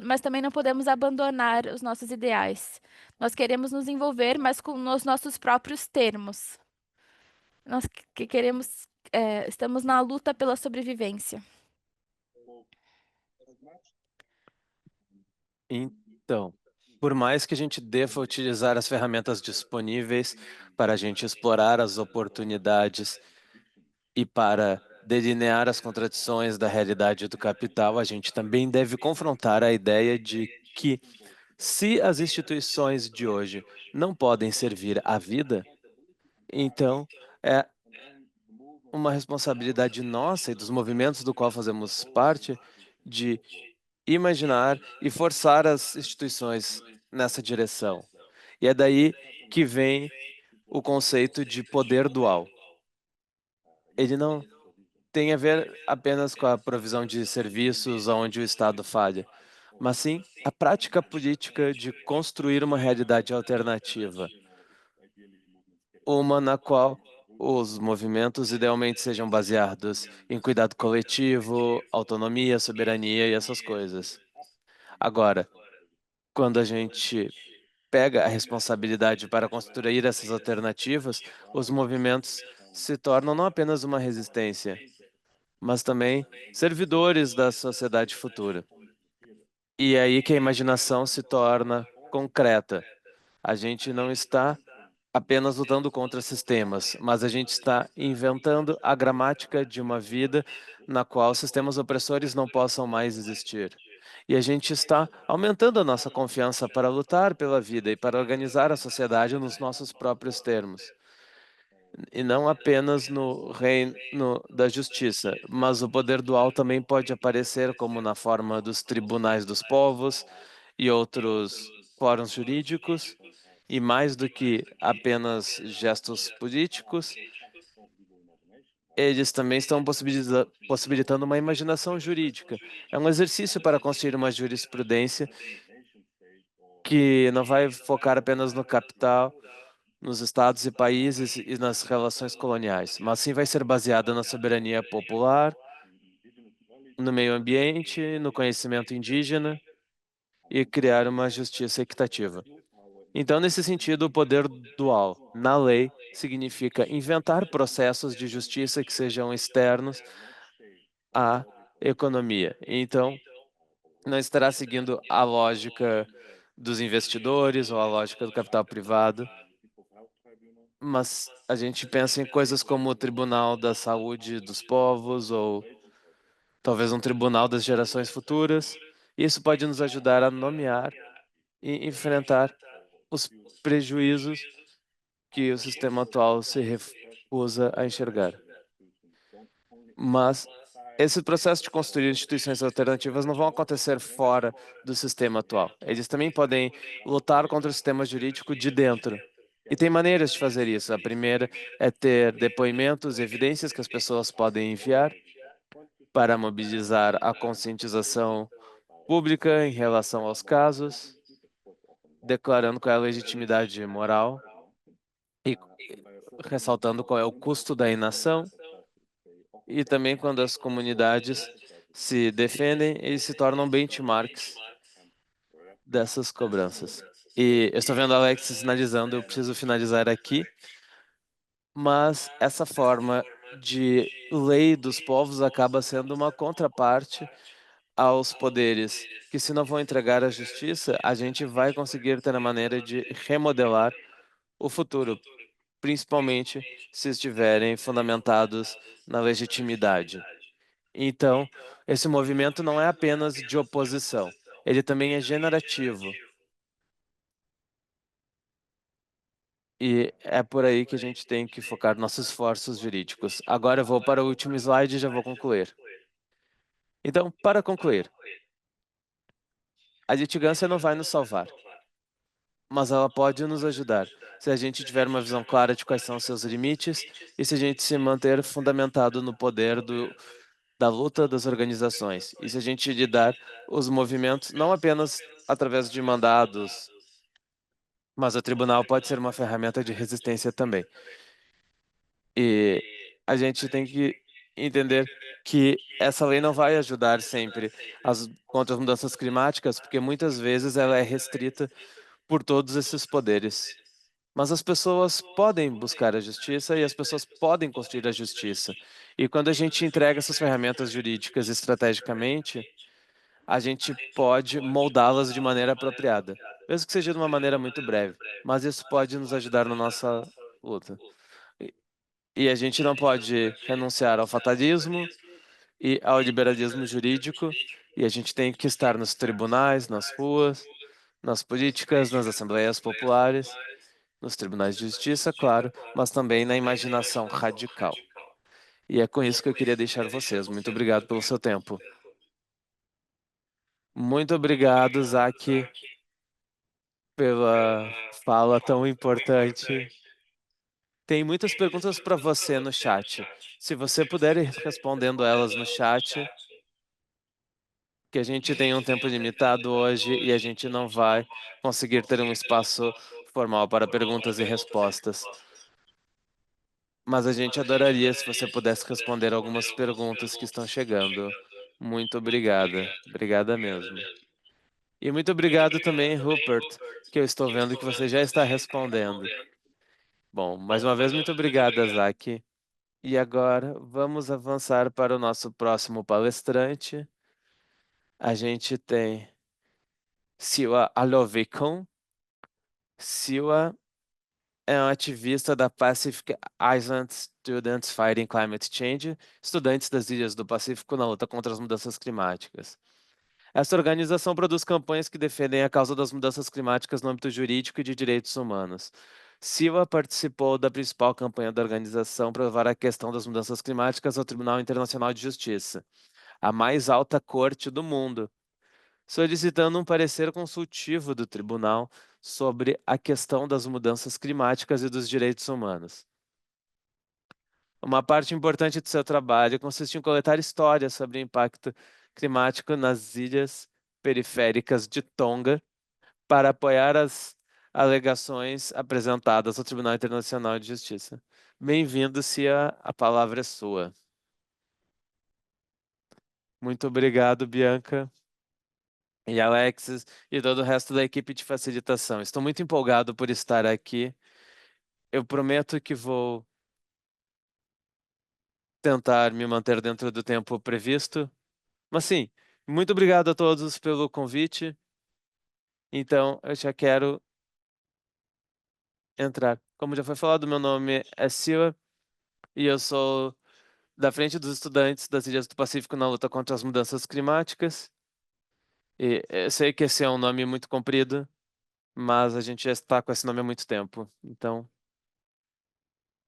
mas também não podemos abandonar os nossos ideais. Nós queremos nos envolver, mas com os nossos próprios termos. Nós queremos, estamos na luta pela sobrevivência. Então, por mais que a gente deva utilizar as ferramentas disponíveis para a gente explorar as oportunidades e para delinear as contradições da realidade do capital, a gente também deve confrontar a ideia de que, se as instituições de hoje não podem servir à vida, então é uma responsabilidade nossa e dos movimentos do qual fazemos parte de imaginar e forçar as instituições nessa direção. E é daí que vem o conceito de poder dual. Ele não tem a ver apenas com a provisão de serviços onde o Estado falha, mas sim a prática política de construir uma realidade alternativa, uma na qual os movimentos idealmente sejam baseados em cuidado coletivo, autonomia, soberania e essas coisas. Agora, quando a gente pega a responsabilidade para construir essas alternativas, os movimentos se tornam não apenas uma resistência, mas também servidores da sociedade futura. E é aí que a imaginação se torna concreta. A gente não está apenas lutando contra sistemas, mas a gente está inventando a gramática de uma vida na qual sistemas opressores não possam mais existir. E a gente está aumentando a nossa confiança para lutar pela vida e para organizar a sociedade nos nossos próprios termos. E não apenas no reino da justiça, mas o poder dual também pode aparecer como na forma dos tribunais dos povos e outros fóruns jurídicos, e mais do que apenas gestos políticos, eles também estão possibilitando uma imaginação jurídica. É um exercício para construir uma jurisprudência que não vai focar apenas no capital, nos estados e países e nas relações coloniais, mas sim vai ser baseada na soberania popular, no meio ambiente, no conhecimento indígena e criar uma justiça equitativa. Então, nesse sentido, o poder dual na lei significa inventar processos de justiça que sejam externos à economia. Então, não estará seguindo a lógica dos investidores ou a lógica do capital privado, mas a gente pensa em coisas como o Tribunal da Saúde dos Povos ou talvez um Tribunal das Gerações Futuras. Isso pode nos ajudar a nomear e enfrentar os prejuízos que o sistema atual se recusa a enxergar. Mas esse processo de construir instituições alternativas não vão acontecer fora do sistema atual. Eles também podem lutar contra o sistema jurídico de dentro. E tem maneiras de fazer isso. A primeira é ter depoimentos, evidências que as pessoas podem enviar para mobilizar a conscientização pública em relação aos casos, declarando qual é a legitimidade moral e ressaltando qual é o custo da inação. E também quando as comunidades se defendem, eles se tornam benchmarks dessas cobranças. E eu estou vendo a Alex sinalizando, eu preciso finalizar aqui, mas essa forma de lei dos povos acaba sendo uma contraparte aos poderes, que se não vão entregar a justiça, a gente vai conseguir ter a maneira de remodelar o futuro, principalmente se estiverem fundamentados na legitimidade. Então, esse movimento não é apenas de oposição, ele também é generativo. E é por aí que a gente tem que focar nossos esforços jurídicos. Agora eu vou para o último slide e já vou concluir. Então, para concluir, a litigância não vai nos salvar, mas ela pode nos ajudar se a gente tiver uma visão clara de quais são os seus limites e se a gente se manter fundamentado no poder da luta das organizações. E se a gente lidar os movimentos não apenas através de mandados, mas o tribunal pode ser uma ferramenta de resistência também. E a gente tem que entender que essa lei não vai ajudar sempre contra as mudanças climáticas, porque muitas vezes ela é restrita por todos esses poderes. Mas as pessoas podem buscar a justiça e as pessoas podem construir a justiça. E quando a gente entrega essas ferramentas jurídicas estrategicamente, a gente pode moldá-las de maneira apropriada, mesmo que seja de uma maneira muito breve. Mas isso pode nos ajudar na nossa luta. E e a gente não pode renunciar ao fatalismo e ao liberalismo jurídico, e a gente tem que estar nos tribunais, nas ruas, nas políticas, nas assembleias populares, nos tribunais de justiça, claro, mas também na imaginação radical. E é com isso que eu queria deixar vocês. Muito obrigado pelo seu tempo. Muito obrigado, Zaki, pela fala tão importante. Tem muitas perguntas para você no chat. Se você puder ir respondendo elas no chat, que a gente tem um tempo limitado hoje e a gente não vai conseguir ter um espaço formal para perguntas e respostas. Mas a gente adoraria se você pudesse responder algumas perguntas que estão chegando. Muito obrigada. Obrigada mesmo. E muito obrigado também, Rupert, que eu estou vendo que você já está respondendo. Bom, mais uma vez, muito obrigada, Zaki. E agora vamos avançar para o nosso próximo palestrante. A gente tem Siwa Alovikon. Siwa é um ativista da Pacific Island Students Fighting Climate Change, estudantes das ilhas do Pacífico na luta contra as mudanças climáticas. Essa organização produz campanhas que defendem a causa das mudanças climáticas no âmbito jurídico e de direitos humanos. Siwa participou da principal campanha da organização para levar a questão das mudanças climáticas ao Tribunal Internacional de Justiça, a mais alta corte do mundo, solicitando um parecer consultivo do tribunal sobre a questão das mudanças climáticas e dos direitos humanos. Uma parte importante do seu trabalho consiste em coletar histórias sobre o impacto climático nas ilhas periféricas de Tonga para apoiar as alegações apresentadas ao Tribunal Internacional de Justiça. Bem-vindo, Cia, a palavra é sua. Muito obrigado, Bianca e Alexis e todo o resto da equipe de facilitação. Estou muito empolgado por estar aqui. Eu prometo que vou tentar me manter dentro do tempo previsto. Mas sim, muito obrigado a todos pelo convite. Então, eu já quero entrar. Como já foi falado, meu nome é Sila e eu sou da Frente dos Estudantes das Ilhas do Pacífico na luta contra as mudanças climáticas. E eu sei que esse é um nome muito comprido, mas a gente já está com esse nome há muito tempo. Então,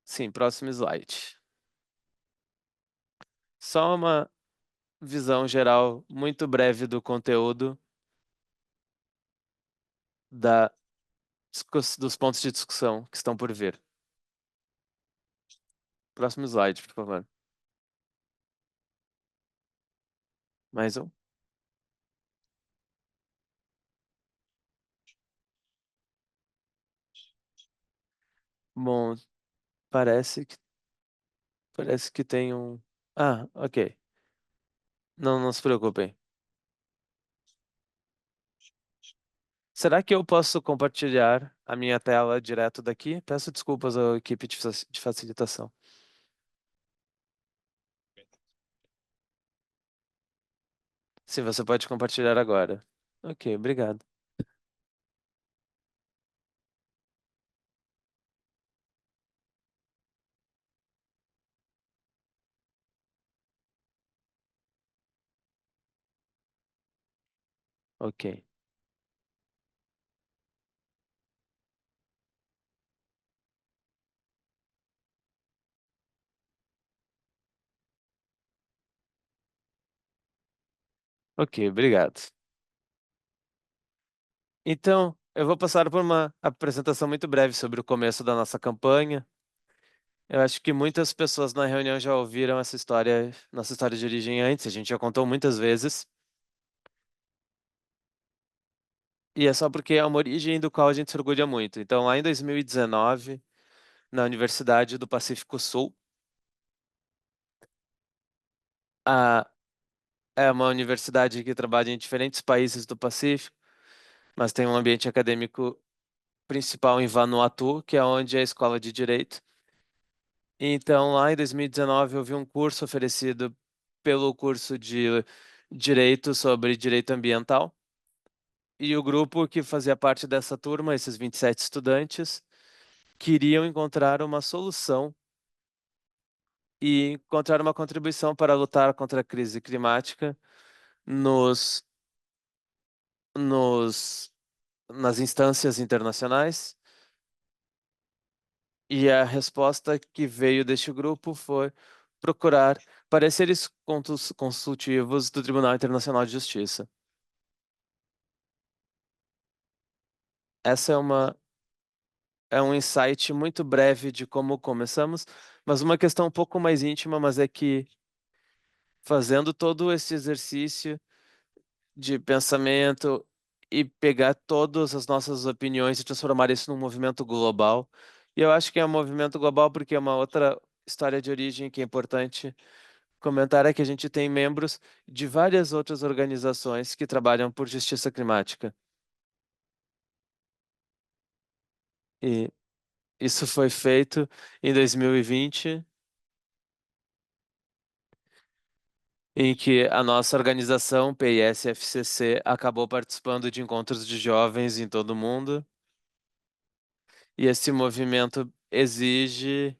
sim, próximo slide. Só uma visão geral muito breve do conteúdo da, dos pontos de discussão que estão por vir. Próximo slide, por favor. Mais um. Bom, parece que tem um. Ah, ok. Não, não se preocupem. Será que eu posso compartilhar a minha tela direto daqui? Peço desculpas à equipe de facilitação. Sim, você pode compartilhar agora. Ok, obrigado. Ok. Ok, obrigado. Então, eu vou passar por uma apresentação muito breve sobre o começo da nossa campanha. Eu acho que muitas pessoas na reunião já ouviram essa história, nossa história de origem antes, a gente já contou muitas vezes. E é só porque é uma origem do qual a gente se orgulha muito. Então, lá em 2019, na Universidade do Pacífico Sul, a, é uma universidade que trabalha em diferentes países do Pacífico, mas tem um ambiente acadêmico principal em Vanuatu, que é onde é a escola de direito. Então, lá em 2019, eu vi um curso oferecido pelo curso de Direito sobre Direito Ambiental. E o grupo que fazia parte dessa turma, esses 27 estudantes, queriam encontrar uma solução e encontrar uma contribuição para lutar contra a crise climática nos, nos, nas instâncias internacionais. E a resposta que veio deste grupo foi procurar pareceres consultivos do Tribunal Internacional de Justiça. Essa é um insight muito breve de como começamos, mas uma questão um pouco mais íntima, mas é que fazendo todo esse exercício de pensamento e pegar todas as nossas opiniões e transformar isso num movimento global. E eu acho que é um movimento global porque é uma outra história de origem que é importante comentar é que a gente tem membros de várias outras organizações que trabalham por justiça climática. E isso foi feito em 2020, em que a nossa organização, PIS-FCC, acabou participando de encontros de jovens em todo o mundo. E esse movimento exige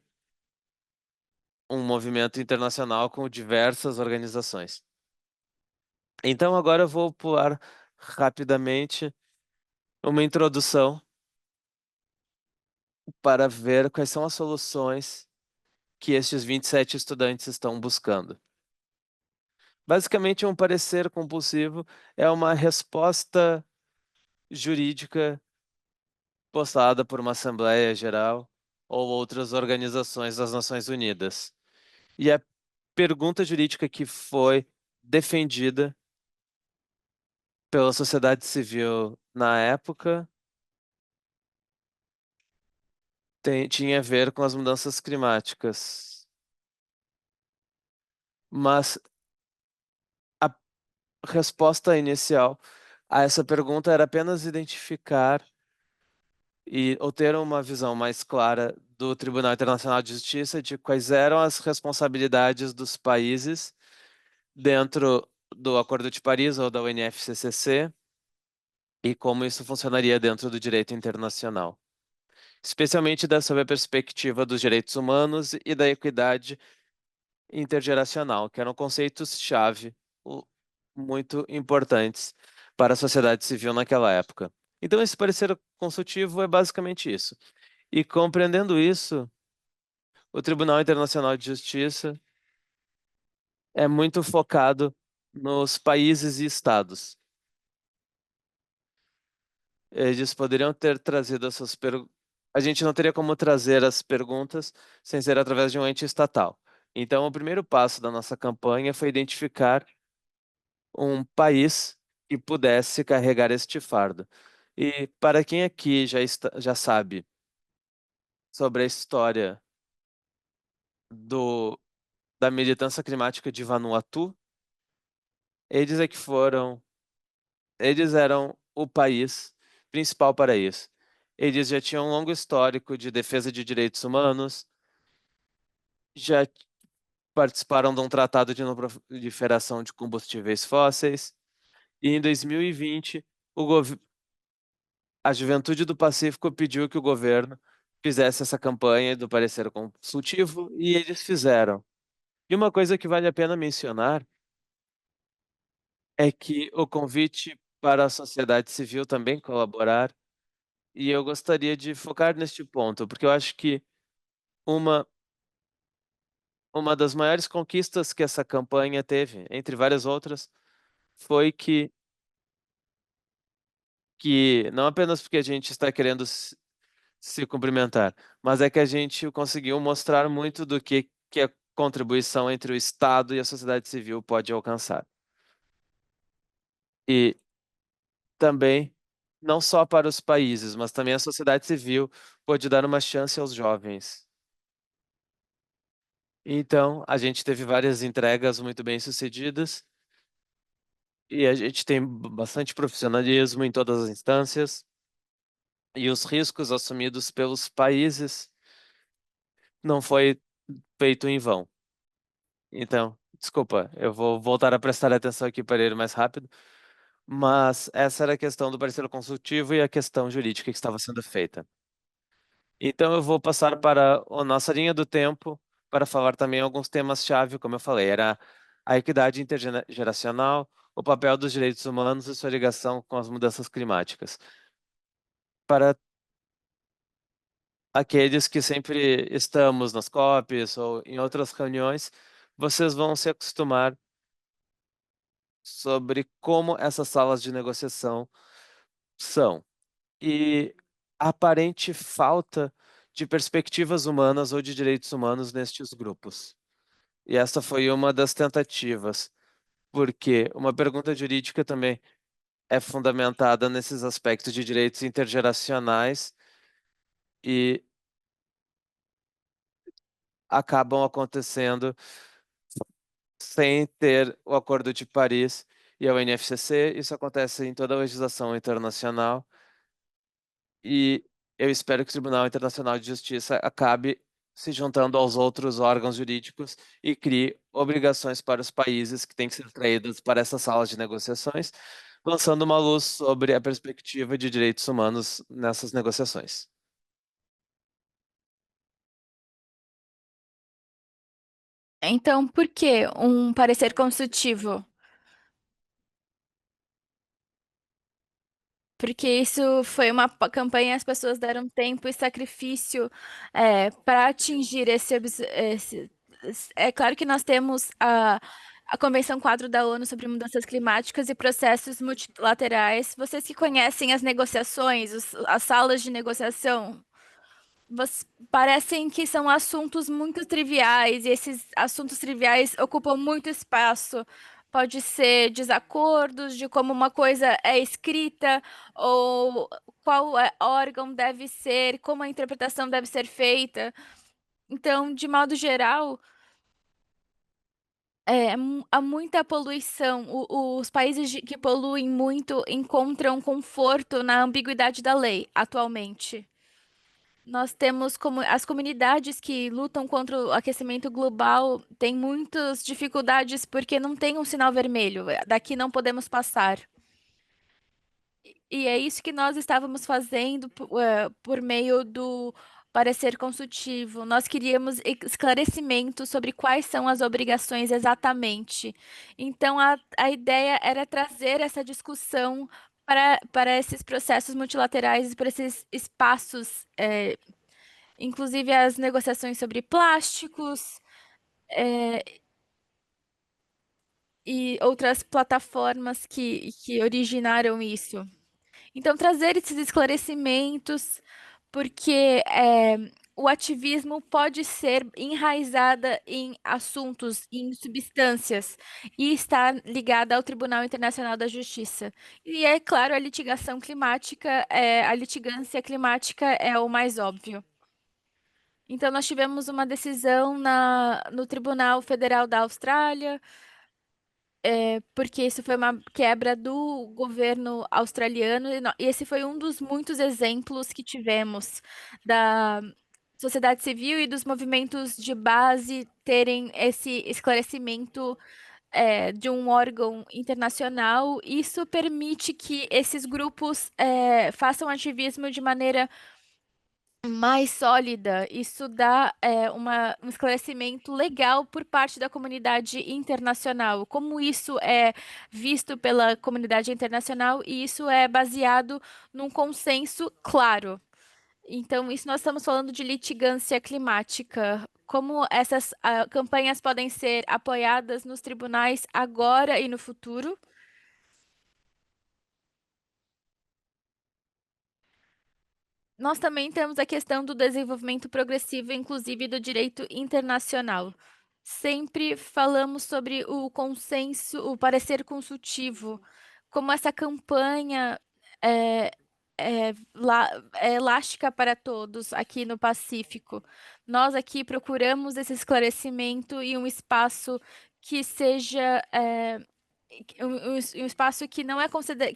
um movimento internacional com diversas organizações. Então, agora eu vou pular rapidamente uma introdução para ver quais são as soluções que estes 27 estudantes estão buscando. Basicamente, um parecer compulsivo é uma resposta jurídica postada por uma Assembleia Geral ou outras organizações das Nações Unidas. E a pergunta jurídica que foi defendida pela sociedade civil na época tinha a ver com as mudanças climáticas. Mas a resposta inicial a essa pergunta era apenas identificar ou ter uma visão mais clara do Tribunal Internacional de Justiça de quais eram as responsabilidades dos países dentro do Acordo de Paris ou da UNFCCC e como isso funcionaria dentro do direito internacional, especialmente sob a perspectiva dos direitos humanos e da equidade intergeracional, que eram conceitos-chave muito importantes para a sociedade civil naquela época. Então, esse parecer consultivo é basicamente isso. E compreendendo isso, o Tribunal Internacional de Justiça é muito focado nos países e estados. Eles poderiam ter trazido essas perguntas. A gente não teria como trazer as perguntas sem ser através de um ente estatal. Então, o primeiro passo da nossa campanha foi identificar um país que pudesse carregar este fardo. E para quem aqui já sabe sobre a história do, da militância climática de Vanuatu, eles é que foram, eles eram o país principal para isso. Eles já tinham um longo histórico de defesa de direitos humanos, já participaram de um tratado de não proliferação de combustíveis fósseis, e em 2020, a Juventude do Pacífico pediu que o governo fizesse essa campanha do parecer consultivo e eles fizeram. E uma coisa que vale a pena mencionar é que o convite para a sociedade civil também colaborar, e eu gostaria de focar neste ponto, porque eu acho que uma, uma das maiores conquistas que essa campanha teve, entre várias outras, foi que não apenas porque a gente está querendo se cumprimentar, mas é que a gente conseguiu mostrar muito do que a contribuição entre o Estado e a sociedade civil pode alcançar. E também, não só para os países, mas também a sociedade civil pode dar uma chance aos jovens. Então, a gente teve várias entregas muito bem-sucedidas e a gente tem bastante profissionalismo em todas as instâncias e os riscos assumidos pelos países não foi feito em vão. Então, desculpa, eu vou voltar a prestar atenção aqui para ir mais rápido, mas essa era a questão do parecer consultivo e a questão jurídica que estava sendo feita. Então, eu vou passar para a nossa linha do tempo para falar também alguns temas-chave, como eu falei, era a equidade intergeracional, o papel dos direitos humanos e sua ligação com as mudanças climáticas. Para aqueles que sempre estamos nas COPs ou em outras reuniões, vocês vão se acostumar sobre como essas salas de negociação são e a aparente falta de perspectivas humanas ou de direitos humanos nestes grupos. E essa foi uma das tentativas, porque uma pergunta jurídica também é fundamentada nesses aspectos de direitos intergeracionais e acabam acontecendo sem ter o Acordo de Paris e a UNFCCC. Isso acontece em toda a legislação internacional. E eu espero que o Tribunal Internacional de Justiça acabe se juntando aos outros órgãos jurídicos e crie obrigações para os países que têm que ser traídos para essas salas de negociações, lançando uma luz sobre a perspectiva de direitos humanos nessas negociações. Então, por que um parecer consultivo? Porque isso foi uma campanha, as pessoas deram tempo e sacrifício para atingir É claro que nós temos a Convenção Quadro da ONU sobre Mudanças Climáticas e processos multilaterais. Vocês que conhecem as negociações, as salas de negociação, parecem que são assuntos muito triviais e esses assuntos triviais ocupam muito espaço. Pode ser desacordos de como uma coisa é escrita ou qual órgão deve ser, como a interpretação deve ser feita. Então, de modo geral, há muita poluição. Os países que poluem muito encontram conforto na ambiguidade da lei atualmente. Nós temos como as comunidades que lutam contra o aquecimento global têm muitas dificuldades porque não tem um sinal vermelho. Daqui não podemos passar. E é isso que nós estávamos fazendo por meio do parecer consultivo. Nós queríamos esclarecimento sobre quais são as obrigações exatamente. Então, a ideia era trazer essa discussão para esses processos multilaterais, para esses espaços, inclusive as negociações sobre plásticos, e outras plataformas que originaram isso. Então, trazer esses esclarecimentos, porque o ativismo pode ser enraizada em assuntos, em substâncias, e está ligada ao Tribunal Internacional da Justiça. E é claro, a litigação climática, a litigância climática é o mais óbvio. Então, nós tivemos uma decisão no Tribunal Federal da Austrália, porque isso foi uma quebra do governo australiano, e esse foi um dos muitos exemplos que tivemos da sociedade civil e dos movimentos de base terem esse esclarecimento, de um órgão internacional. Isso permite que esses grupos, façam ativismo de maneira mais sólida. Isso dá um esclarecimento legal por parte da comunidade internacional. Como isso é visto pela comunidade internacional e isso é baseado num consenso claro. Então, isso nós estamos falando de litigância climática. Como essas campanhas podem ser apoiadas nos tribunais agora e no futuro? Nós também temos a questão do desenvolvimento progressivo, inclusive do direito internacional. Sempre falamos sobre o consenso, o parecer consultivo, como essa campanha é, é elástica para todos aqui no Pacífico. Nós aqui procuramos esse esclarecimento e um espaço que seja um espaço que não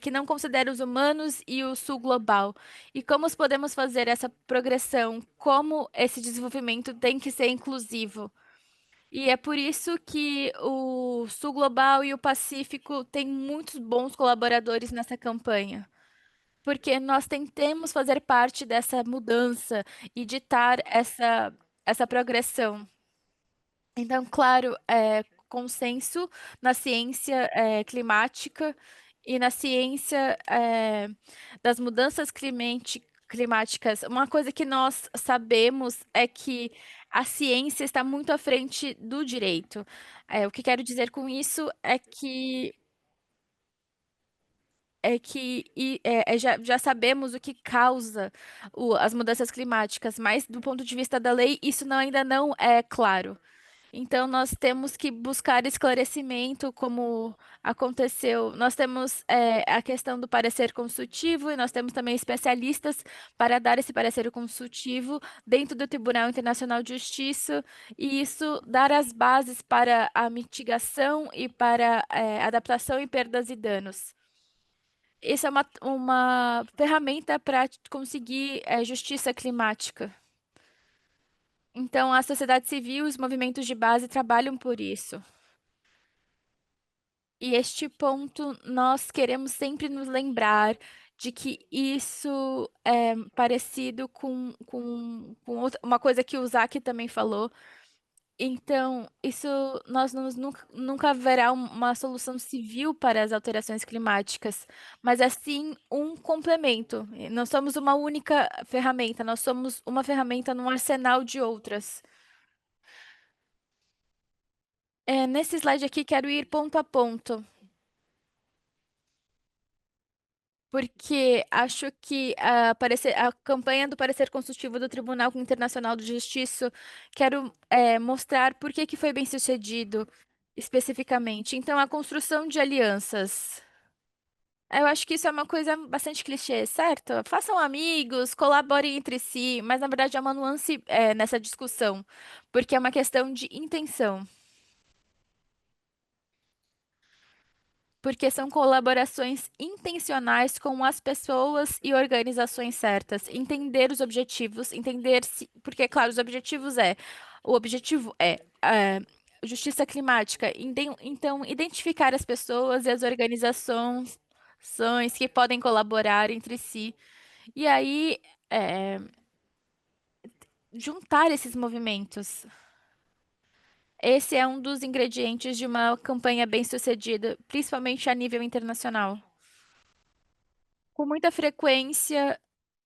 que não considera os humanos e o sul global. E como podemos fazer essa progressão? Como esse desenvolvimento tem que ser inclusivo? E é por isso que o sul global e o Pacífico têm muitos bons colaboradores nessa campanha. Porque nós tentamos fazer parte dessa mudança e ditar essa progressão. Então, claro, consenso na ciência climática e na ciência das mudanças climáticas. Uma coisa que nós sabemos é que a ciência está muito à frente do direito. O que quero dizer com isso já sabemos o que causa as mudanças climáticas, mas do ponto de vista da lei, isso ainda não é claro. Então, nós temos que buscar esclarecimento, como aconteceu. Nós temos a questão do parecer consultivo e nós temos também especialistas para dar esse parecer consultivo dentro do Tribunal Internacional de Justiça, e isso dar as bases para a mitigação e para adaptação e perdas e danos. Essa é uma ferramenta para conseguir justiça climática. Então, a sociedade civil e os movimentos de base trabalham por isso. E este ponto nós queremos sempre nos lembrar de que isso é parecido com uma coisa que o Zaki também falou. Então, isso nunca haverá uma solução civil para as alterações climáticas, mas assim um complemento. E não somos uma única ferramenta, nós somos uma ferramenta num arsenal de outras. Nesse slide aqui, quero ir ponto a ponto, porque acho que a campanha do parecer consultivo do Tribunal Internacional de Justiça, quero mostrar por que que foi bem sucedido especificamente. Então, a construção de alianças. Eu acho que isso é uma coisa bastante clichê, certo? Façam amigos, colaborem entre si, mas na verdade é uma nuance nessa discussão, porque é uma questão de intenção. Porque são colaborações intencionais com as pessoas e organizações certas. Entender os objetivos, entender se. Porque, claro, os objetivos é. O objetivo é justiça climática. Então, identificar as pessoas e as organizações que podem colaborar entre si. E aí, juntar esses movimentos. Esse é um dos ingredientes de uma campanha bem-sucedida, principalmente a nível internacional. Com muita frequência,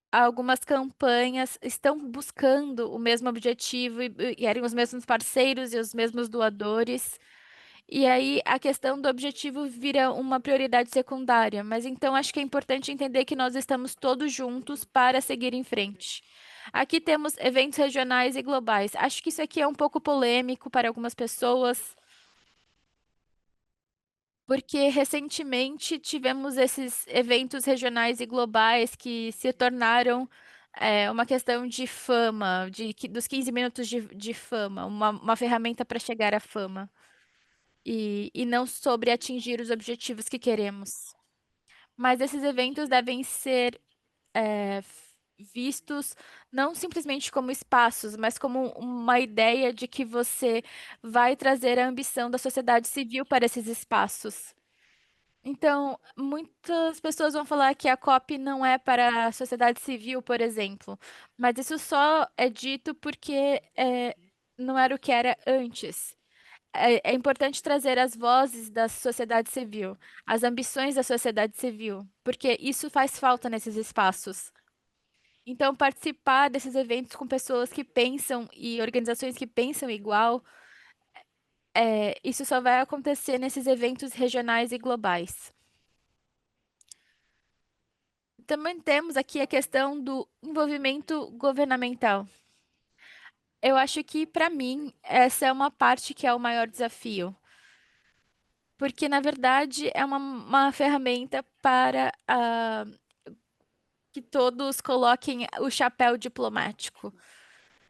algumas campanhas estão buscando o mesmo objetivo e querem os mesmos parceiros e os mesmos doadores. E aí a questão do objetivo vira uma prioridade secundária. Mas então acho que é importante entender que nós estamos todos juntos para seguir em frente. Aqui temos eventos regionais e globais. Acho que isso aqui é um pouco polêmico para algumas pessoas, porque recentemente tivemos esses eventos regionais e globais que se tornaram uma questão de fama, dos 15 minutos de fama, uma ferramenta para chegar à fama, e não sobre atingir os objetivos que queremos. Mas esses eventos devem ser vistos não simplesmente como espaços, mas como uma ideia de que você vai trazer a ambição da sociedade civil para esses espaços. Então, muitas pessoas vão falar que a COP não é para a sociedade civil, por exemplo, mas isso só é dito porque não era o que era antes. É importante trazer as vozes da sociedade civil, as ambições da sociedade civil, porque isso faz falta nesses espaços. Então, participar desses eventos com pessoas que pensam e organizações que pensam igual, isso só vai acontecer nesses eventos regionais e globais. Também temos aqui a questão do envolvimento governamental. Eu acho que, para mim, essa é uma parte que é o maior desafio, porque, na verdade, é uma ferramenta para que todos coloquem o chapéu diplomático.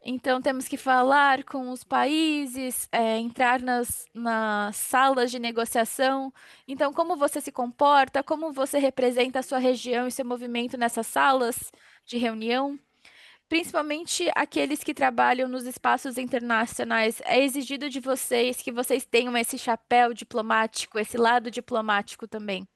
Então, temos que falar com os países, entrar nas salas de negociação. Então, como você se comporta, como você representa a sua região e seu movimento nessas salas de reunião. Principalmente aqueles que trabalham nos espaços internacionais, é exigido de vocês que vocês tenham esse chapéu diplomático, esse lado diplomático também.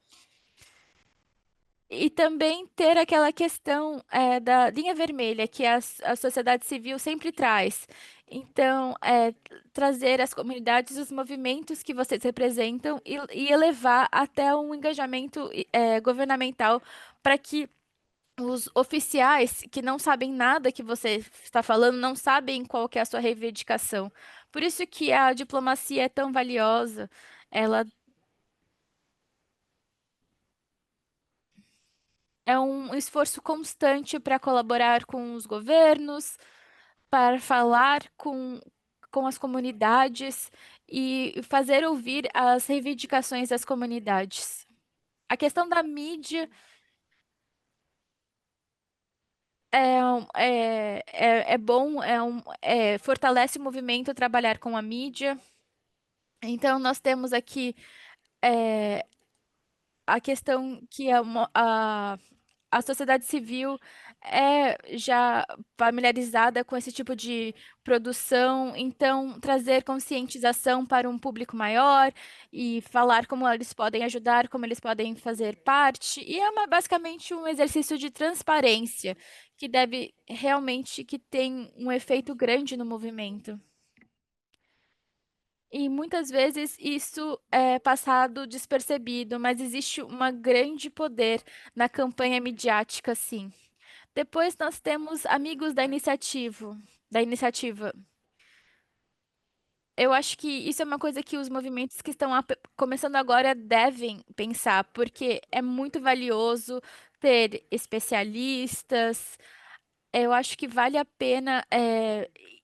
E também ter aquela questão da linha vermelha que a sociedade civil sempre traz. Então, trazer as comunidades, os movimentos que vocês representam e elevar até um engajamento governamental para que os oficiais que não sabem nada que você está falando, não sabem qual que é a sua reivindicação. Por isso que a diplomacia é tão valiosa. Ela é um esforço constante para colaborar com os governos, para falar com as comunidades e fazer ouvir as reivindicações das comunidades. A questão da mídia é bom, fortalece o movimento trabalhar com a mídia. Então, nós temos aqui é, a questão que a sociedade civil é já familiarizada com esse tipo de produção, então trazer conscientização para um público maior e falar como eles podem ajudar, como eles podem fazer parte, e é basicamente um exercício de transparência que deve realmente que tem um efeito grande no movimento. E muitas vezes isso é passado despercebido, mas existe um grande poder na campanha midiática, sim. Depois nós temos amigos da iniciativa. Eu acho que isso é uma coisa que os movimentos que estão começando agora devem pensar, porque é muito valioso ter especialistas. Eu acho que vale a pena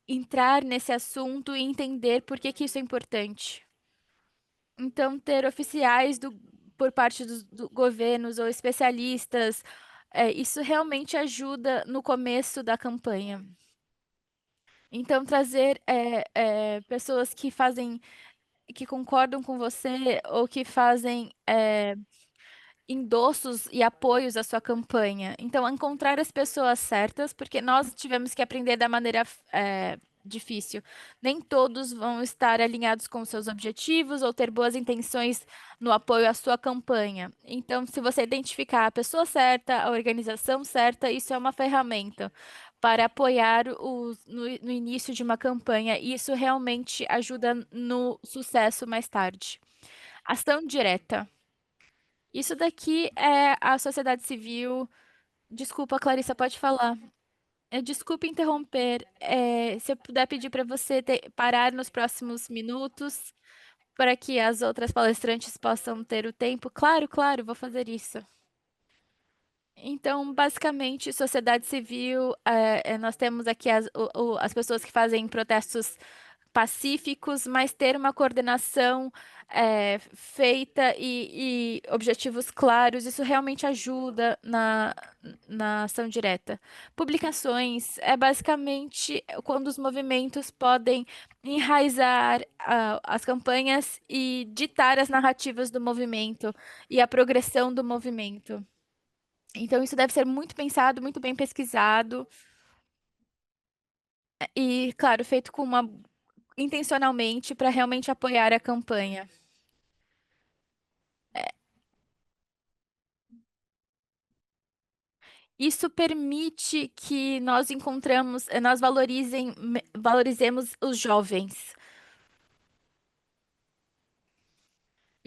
entrar nesse assunto e entender por que que isso é importante. Então, ter oficiais por parte dos governos ou especialistas, isso realmente ajuda no começo da campanha. Então, trazer pessoas que concordam com você ou que fazem endossos e apoios à sua campanha. Então, encontrar as pessoas certas, porque nós tivemos que aprender da maneira difícil. Nem todos vão estar alinhados com seus objetivos ou ter boas intenções no apoio à sua campanha. Então, se você identificar a pessoa certa, a organização certa, isso é uma ferramenta para apoiar no início de uma campanha, e isso realmente ajuda no sucesso mais tarde. Ação direta. Isso daqui é a sociedade civil. Desculpa, Clarissa, pode falar. Desculpe interromper. Se eu puder pedir para você parar nos próximos minutos, para que as outras palestrantes possam ter o tempo. Claro, claro, vou fazer isso. Então, basicamente, sociedade civil, nós temos aqui as pessoas que fazem protestos pacíficos, mas ter uma coordenação feita e objetivos claros, isso realmente ajuda na ação direta. Publicações é basicamente quando os movimentos podem enraizar as campanhas e ditar as narrativas do movimento e a progressão do movimento. Então, isso deve ser muito pensado, muito bem pesquisado e, claro, feito com uma intencionalmente para realmente apoiar a campanha. Isso permite que nós valorizemos os jovens.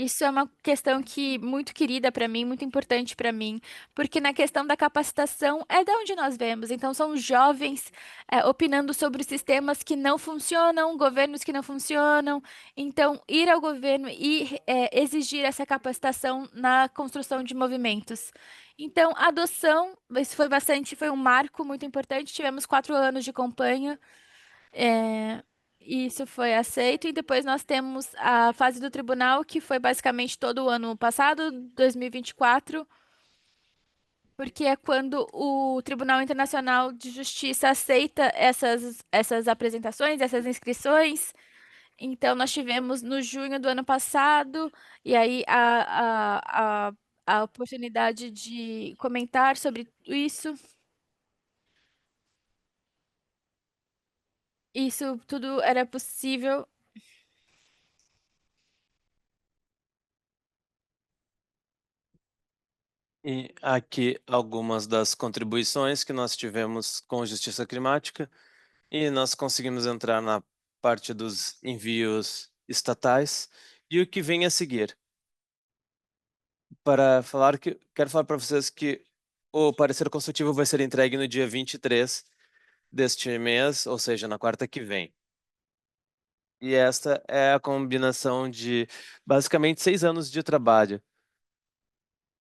Isso é uma questão que muito querida para mim, muito importante para mim, porque na questão da capacitação é da onde nós vemos. Então, são os jovens opinando sobre sistemas que não funcionam, governos que não funcionam. Então, ir ao governo e exigir essa capacitação na construção de movimentos. Então, a adoção, isso foi um marco muito importante. Tivemos 4 anos de campanha. É, isso foi aceito, e depois nós temos a fase do tribunal, que foi basicamente todo o ano passado, 2024, porque é quando o Tribunal Internacional de Justiça aceita essas apresentações, essas inscrições. Então, nós tivemos no junho do ano passado, e aí a oportunidade de comentar sobre isso. Isso tudo era possível. E aqui algumas das contribuições que nós tivemos com Justiça Climática, e nós conseguimos entrar na parte dos envios estatais e o que vem a seguir. Quero falar para vocês que o parecer consultivo vai ser entregue no dia 23 deste mês, ou seja, na quarta que vem. E esta é a combinação de basicamente 6 anos de trabalho,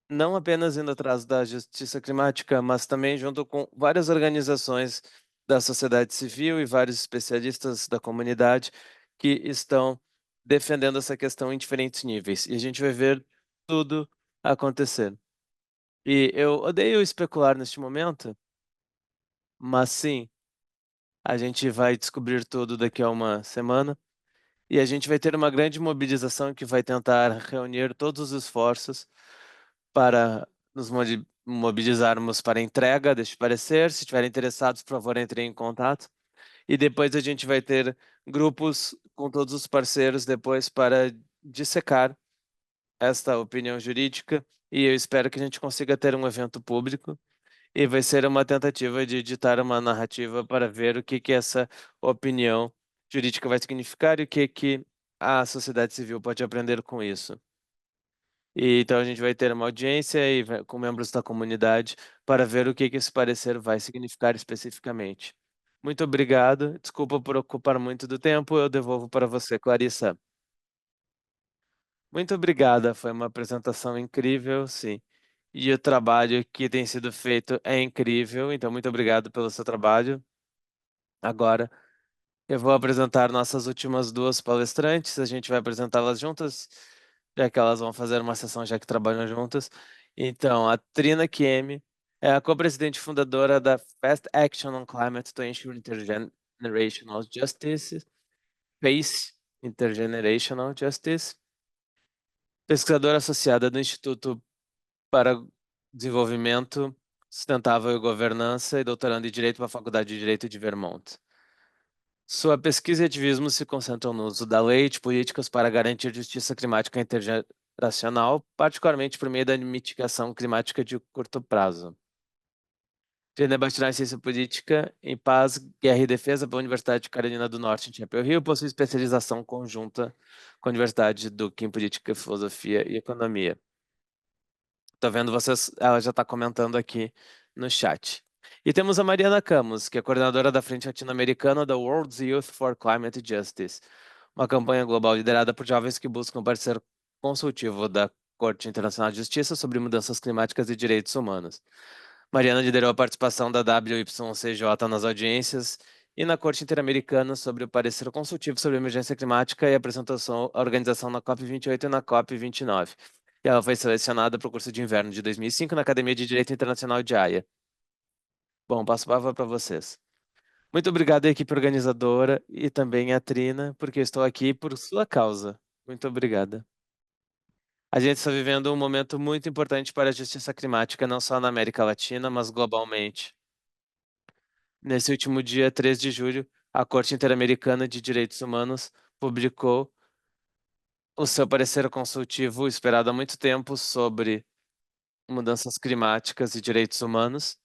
não apenas indo atrás da justiça climática, mas também junto com várias organizações da sociedade civil e vários especialistas da comunidade que estão defendendo essa questão em diferentes níveis. E a gente vai ver tudo acontecer. E eu odeio especular neste momento, mas sim, a gente vai descobrir tudo daqui a uma semana. E a gente vai ter uma grande mobilização que vai tentar reunir todos os esforços para nos mobilizarmos para a entrega deste parecer. Se estiverem interessados, por favor, entrem em contato. E depois a gente vai ter grupos com todos os parceiros depois para dissecar esta opinião jurídica. E eu espero que a gente consiga ter um evento público. E vai ser uma tentativa de editar uma narrativa para ver o que que essa opinião jurídica vai significar e o que que a sociedade civil pode aprender com isso. E, então a gente vai ter uma audiência com membros da comunidade para ver o que que esse parecer vai significar especificamente. Muito obrigado. Desculpa por ocupar muito do tempo. Eu devolvo para você, Clarissa. Muito obrigada. Foi uma apresentação incrível, sim. E o trabalho que tem sido feito é incrível. Então, muito obrigado pelo seu trabalho. Agora, eu vou apresentar nossas últimas duas palestrantes. A gente vai apresentá-las juntas, já que elas vão fazer uma sessão já que trabalham juntas. Então, a Trina Kiemi é a co-presidente fundadora da Fast Action on Climate to Ensure Intergenerational Justice, PACE, Intergenerational Justice, pesquisadora associada do Instituto para Desenvolvimento Sustentável e Governança e doutorando em Direito pela Faculdade de Direito de Vermont. Sua pesquisa e ativismo se concentram no uso da lei e de políticas para garantir justiça climática intergeracional, particularmente por meio da mitigação climática de curto prazo. Trina é bacharel em Ciência Política, em Paz, Guerra e Defesa pela Universidade de Carolina do Norte, em Chapel Hill, possui especialização conjunta com a Universidade Duke em Política, Filosofia e Economia. Tô vendo vocês, ela já está comentando aqui no chat. E temos a Mariana Camus, que é coordenadora da Frente Latino-Americana da World's Youth for Climate Justice, uma campanha global liderada por jovens que buscam parecer consultivo da Corte Internacional de Justiça sobre mudanças climáticas e direitos humanos. Mariana liderou a participação da WYCJ nas audiências e na Corte Interamericana sobre o parecer consultivo sobre a emergência climática e apresentação à organização na COP28 e na COP29. E ela foi selecionada para o curso de inverno de 2005 na Academia de Direito Internacional de Haia. Bom, passo a palavra para vocês. Muito obrigado à equipe organizadora e também à Trina, porque eu estou aqui por sua causa. Muito obrigada. A gente está vivendo um momento muito importante para a justiça climática, não só na América Latina, mas globalmente. Nesse último dia, 3 de julho, a Corte Interamericana de Direitos Humanos publicou o seu parecer consultivo esperado há muito tempo sobre mudanças climáticas e direitos humanos.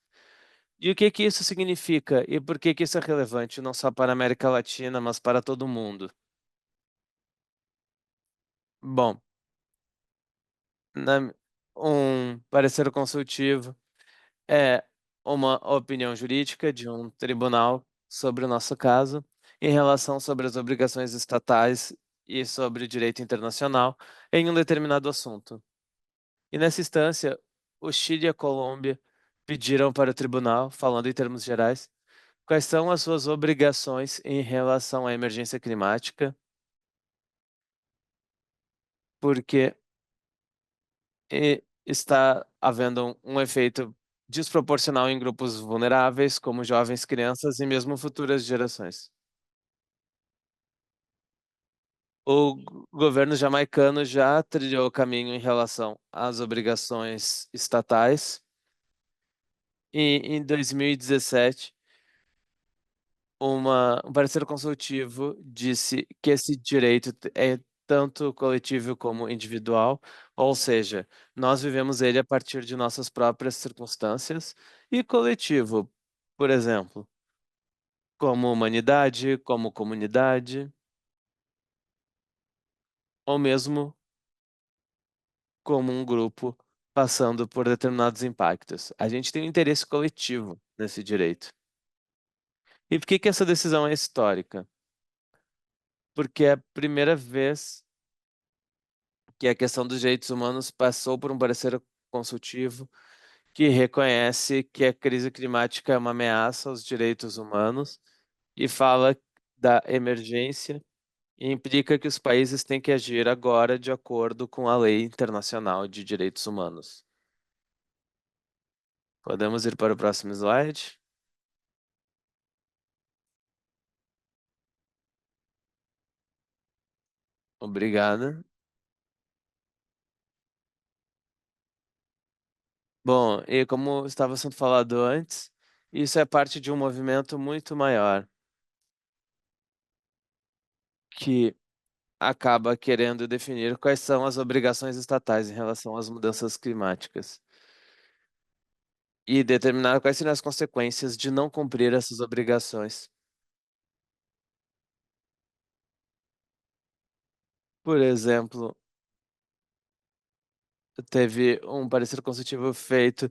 E o que que isso significa e por que que isso é relevante não só para a América Latina, mas para todo mundo? Bom, um parecer consultivo é uma opinião jurídica de um tribunal sobre o nosso caso em relação sobre as obrigações estatais e sobre o direito internacional em um determinado assunto. E nessa instância, o Chile e a Colômbia pediram para o tribunal, falando em termos gerais, quais são as suas obrigações em relação à emergência climática, porque está havendo um efeito desproporcional em grupos vulneráveis, como jovens, crianças e mesmo futuras gerações. O governo jamaicano já trilhou o caminho em relação às obrigações estatais e em 2017 um parecer consultivo disse que esse direito é tanto coletivo como individual, ou seja, nós vivemos ele a partir de nossas próprias circunstâncias, e coletivo, por exemplo, como humanidade, como comunidade, ou mesmo como um grupo passando por determinados impactos. A gente tem um interesse coletivo nesse direito. E por que que essa decisão é histórica? Porque é a primeira vez que a questão dos direitos humanos passou por um parecer consultivo que reconhece que a crise climática é uma ameaça aos direitos humanos e fala da emergência e implica que os países têm que agir agora de acordo com a Lei Internacional de Direitos Humanos. Podemos ir para o próximo slide? Obrigada. Bom, e como estava sendo falado antes, isso é parte de um movimento muito maior que acaba querendo definir quais são as obrigações estatais em relação às mudanças climáticas e determinar quais seriam as consequências de não cumprir essas obrigações. Por exemplo, teve um parecer consultivo feito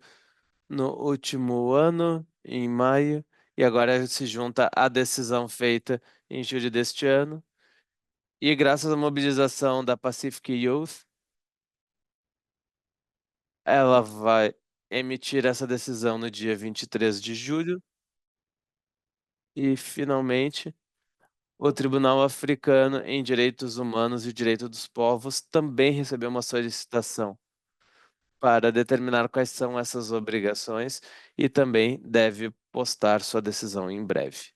no último ano, em maio, e agora se junta à decisão feita em julho deste ano. E graças à mobilização da Pacific Youth, ela vai emitir essa decisão no dia 23 de julho. E, finalmente, o Tribunal Africano em Direitos Humanos e Direito dos Povos também recebeu uma solicitação para determinar quais são essas obrigações e também deve postar sua decisão em breve.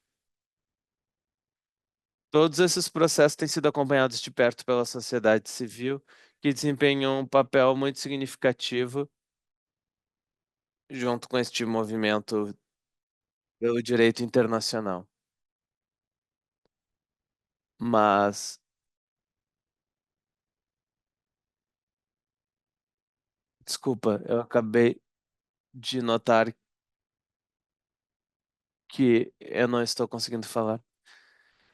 Todos esses processos têm sido acompanhados de perto pela sociedade civil, que desempenhou um papel muito significativo junto com este movimento pelo direito internacional. Mas, desculpa, eu acabei de notar que eu não estou conseguindo falar.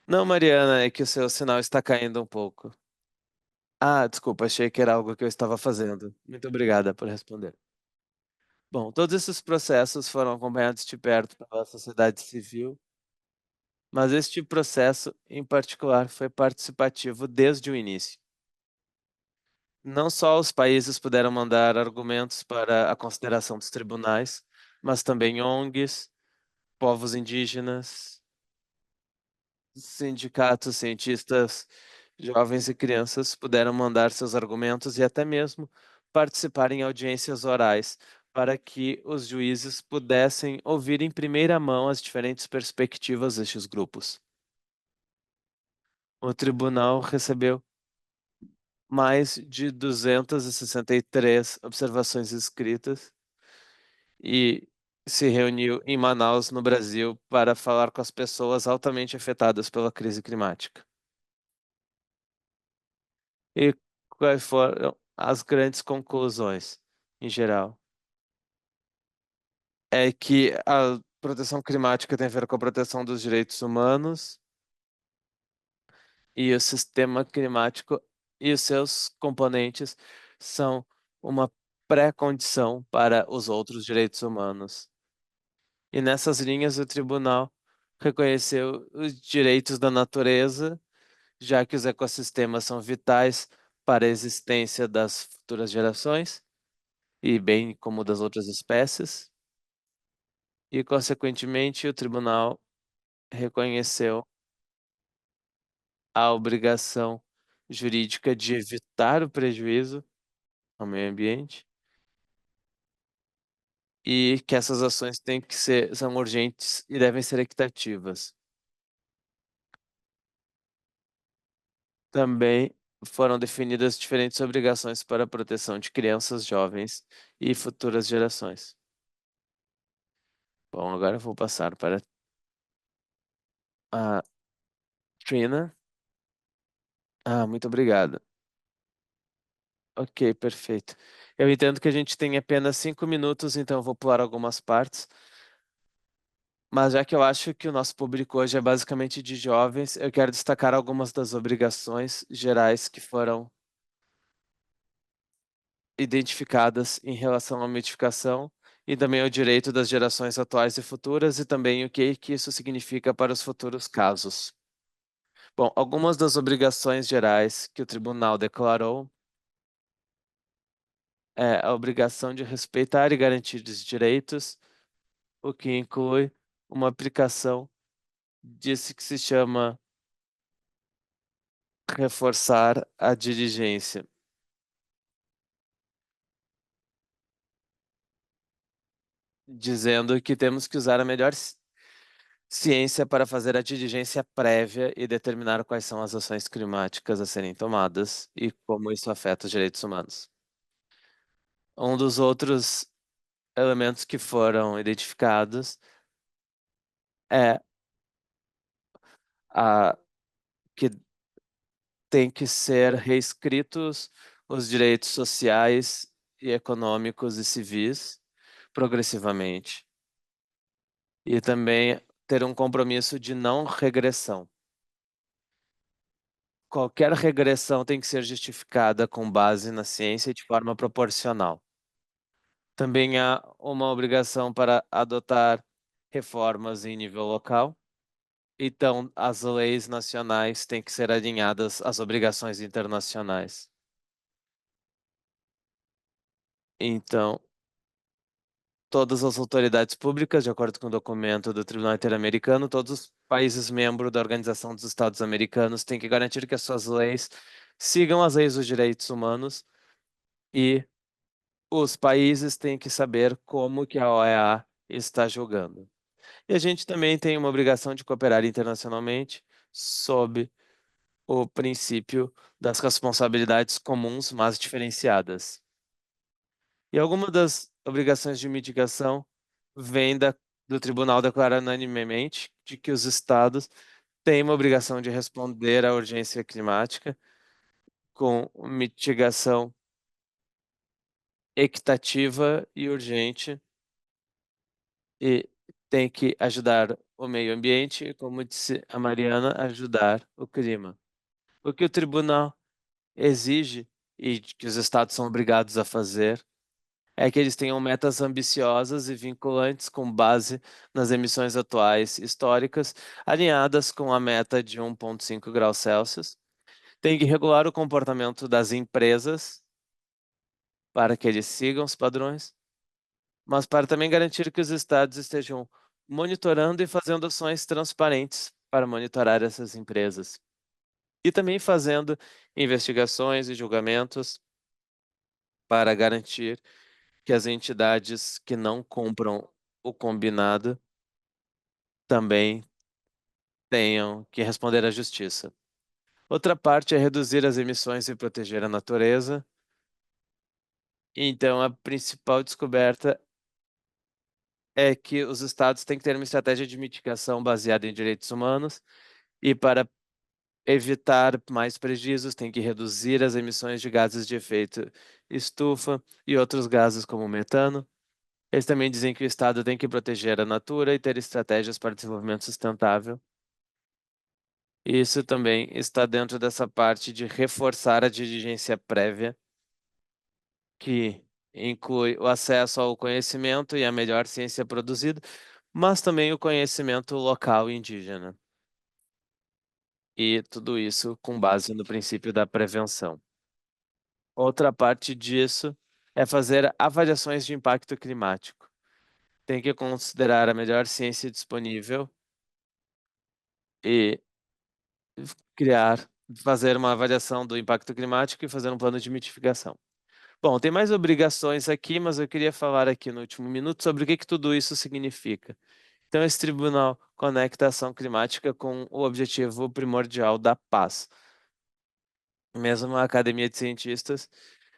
Não, Mariana, é que o seu sinal está caindo um pouco. Ah, desculpa, achei que era algo que eu estava fazendo. Muito obrigada por responder. Bom, todos esses processos foram acompanhados de perto pela sociedade civil, mas este processo, em particular, foi participativo desde o início. Não só os países puderam mandar argumentos para a consideração dos tribunais, mas também ONGs, povos indígenas, sindicatos, cientistas, jovens e crianças puderam mandar seus argumentos e até mesmo participar em audiências orais para que os juízes pudessem ouvir em primeira mão as diferentes perspectivas destes grupos. O tribunal recebeu mais de 263 observações escritas e se reuniu em Manaus, no Brasil, para falar com as pessoas altamente afetadas pela crise climática. E quais foram as grandes conclusões, em geral? É que a proteção climática tem a ver com a proteção dos direitos humanos e o sistema climático e os seus componentes são uma pré-condição para os outros direitos humanos. E nessas linhas, o tribunal reconheceu os direitos da natureza, já que os ecossistemas são vitais para a existência das futuras gerações e bem como das outras espécies. E, consequentemente, o tribunal reconheceu a obrigação jurídica de evitar o prejuízo ao meio ambiente e que essas ações têm que ser, são urgentes e devem ser equitativas. Também foram definidas diferentes obrigações para a proteção de crianças, jovens e futuras gerações. Bom, agora eu vou passar para a Trina. Muito obrigado. Ok, perfeito. Eu entendo que a gente tem apenas 5 minutos, então eu vou pular algumas partes. Mas já que eu acho que o nosso público hoje é basicamente de jovens, eu quero destacar algumas das obrigações gerais que foram identificadas em relação à mitificação e também ao direito das gerações atuais e futuras e também o que isso significa para os futuros casos. Bom, algumas das obrigações gerais que o tribunal declarou é a obrigação de respeitar e garantir os direitos, o que inclui uma aplicação disso que se chama reforçar a diligência, dizendo que temos que usar a melhor ciência para fazer a diligência prévia e determinar quais são as ações climáticas a serem tomadas e como isso afeta os direitos humanos. Um dos outros elementos que foram identificados é a que tem que ser reescritos os direitos sociais e econômicos e civis progressivamente e também ter um compromisso de não regressão. Qualquer regressão tem que ser justificada com base na ciência e de forma proporcional. Também há uma obrigação para adotar reformas em nível local. Então, as leis nacionais têm que ser alinhadas às obrigações internacionais. Então, todas as autoridades públicas, de acordo com o documento do Tribunal Interamericano, todos os países membros da Organização dos Estados Americanos têm que garantir que as suas leis sigam as leis dos direitos humanos e os países têm que saber como que a OEA está julgando. E a gente também tem uma obrigação de cooperar internacionalmente sob o princípio das responsabilidades comuns, mas diferenciadas. E alguma das obrigações de mitigação vem do tribunal declarar unanimemente de que os estados têm uma obrigação de responder à urgência climática com mitigação equitativa e urgente e tem que ajudar o meio ambiente e, como disse a Mariana, ajudar o clima. O que o tribunal exige e que os estados são obrigados a fazer é que eles tenham metas ambiciosas e vinculantes com base nas emissões atuais históricas, alinhadas com a meta de 1,5 graus Celsius. Tem que regular o comportamento das empresas para que eles sigam os padrões, mas para também garantir que os estados estejam monitorando e fazendo ações transparentes para monitorar essas empresas. E também fazendo investigações e julgamentos para garantir que as entidades que não cumpram o combinado também tenham que responder à justiça. Outra parte é reduzir as emissões e proteger a natureza. Então, a principal descoberta é que os estados têm que ter uma estratégia de mitigação baseada em direitos humanos e para evitar mais prejuízos, têm que reduzir as emissões de gases de efeito estufa e outros gases como metano. Eles também dizem que o Estado tem que proteger a natura e ter estratégias para desenvolvimento sustentável. Isso também está dentro dessa parte de reforçar a diligência prévia, que inclui o acesso ao conhecimento e a melhor ciência produzida, mas também o conhecimento local e indígena. E tudo isso com base no princípio da prevenção. Outra parte disso é fazer avaliações de impacto climático. Tem que considerar a melhor ciência disponível e fazer uma avaliação do impacto climático e fazer um plano de mitigação. Bom, tem mais obrigações aqui, mas eu queria falar aqui no último minuto sobre o que tudo isso significa. Então, esse tribunal conecta a ação climática com o objetivo primordial da paz. Mesmo a Academia de Cientistas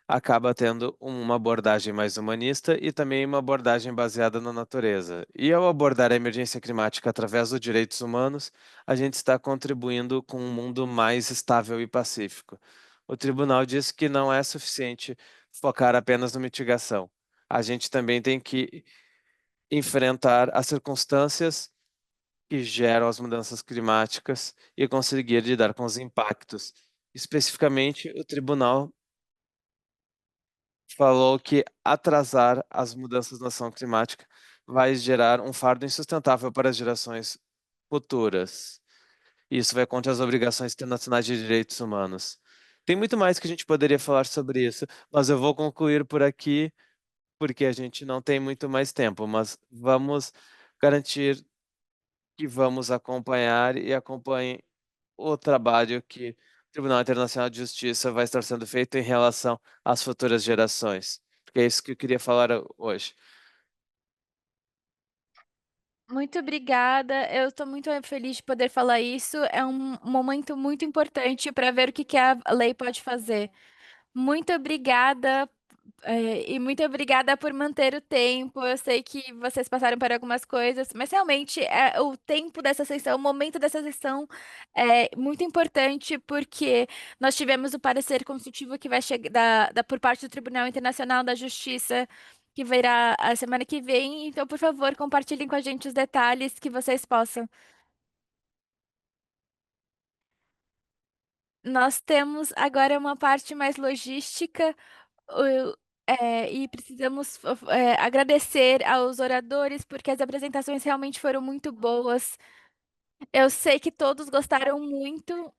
acaba tendo uma abordagem mais humanista e também uma abordagem baseada na natureza. E ao abordar a emergência climática através dos direitos humanos, a gente está contribuindo com um mundo mais estável e pacífico. O tribunal diz que não é suficiente focar apenas na mitigação. A gente também tem que enfrentar as circunstâncias que geram as mudanças climáticas e conseguir lidar com os impactos. Especificamente, o tribunal falou que atrasar as mudanças na ação climática vai gerar um fardo insustentável para as gerações futuras. Isso vai contra as obrigações internacionais de direitos humanos. Tem muito mais que a gente poderia falar sobre isso, mas eu vou concluir por aqui, porque a gente não tem muito mais tempo, mas vamos garantir que vamos acompanhar e acompanhe o trabalho que o Tribunal Internacional de Justiça vai estar sendo feito em relação às futuras gerações. Porque é isso que eu queria falar hoje. Muito obrigada. Eu estou muito feliz de poder falar isso. É um momento muito importante para ver o que que a lei pode fazer. Muito obrigada, e muito obrigada por manter o tempo. Eu sei que vocês passaram por algumas coisas, mas realmente o tempo dessa sessão, o momento dessa sessão é muito importante porque nós tivemos o parecer consultivo que vai chegar por parte do Tribunal Internacional da Justiça, que virá a semana que vem. Então, por favor, compartilhem com a gente os detalhes que vocês possam. Nós temos agora uma parte mais logística. o- e precisamos agradecer aos oradores, porque as apresentações realmente foram muito boas. Eu sei que todos gostaram muito,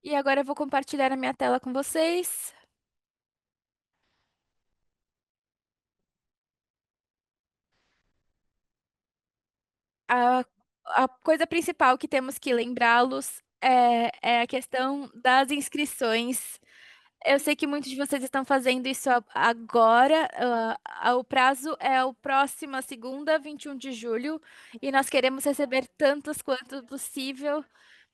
e agora eu vou compartilhar a minha tela com vocês. A, a coisa principal que temos que lembrá-los é a questão das inscrições. Eu sei que muitos de vocês estão fazendo isso agora. O prazo é o próximo segunda, 21 de julho, e nós queremos receber tantos quanto possível.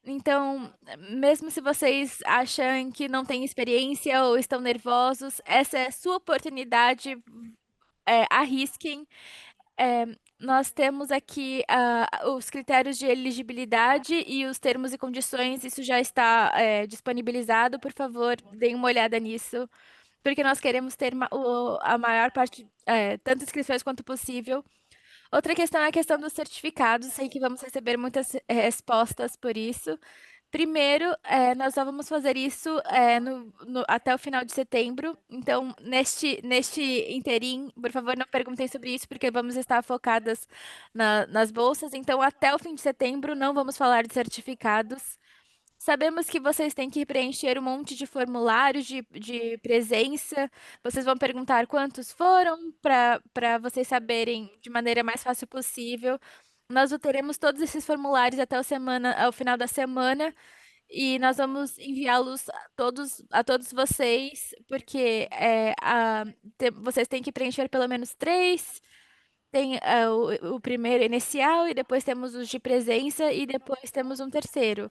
Então, mesmo se vocês acham que não têm experiência ou estão nervosos, essa é a sua oportunidade. Arrisquem. É, nós temos aqui os critérios de elegibilidade e os termos e condições. Isso já está disponibilizado. Por favor, deem uma olhada nisso, porque nós queremos ter a maior parte, tanto inscrições quanto possível. Outra questão é a questão dos certificados. Sei que vamos receber muitas respostas por isso. Primeiro, nós só vamos fazer isso até o final de setembro. Então, neste interim, por favor, não perguntem sobre isso, porque vamos estar focadas nas bolsas. Então, até o fim de setembro, não vamos falar de certificados. Sabemos que vocês têm que preencher um monte de formulários de presença. Vocês vão perguntar quantos foram, para vocês saberem de maneira mais fácil possível. Nós teremos todos esses formulários até ao final da semana e nós vamos enviá-los a todos vocês, porque vocês têm que preencher pelo menos três. Tem o primeiro inicial e depois temos os de presença e depois temos um terceiro.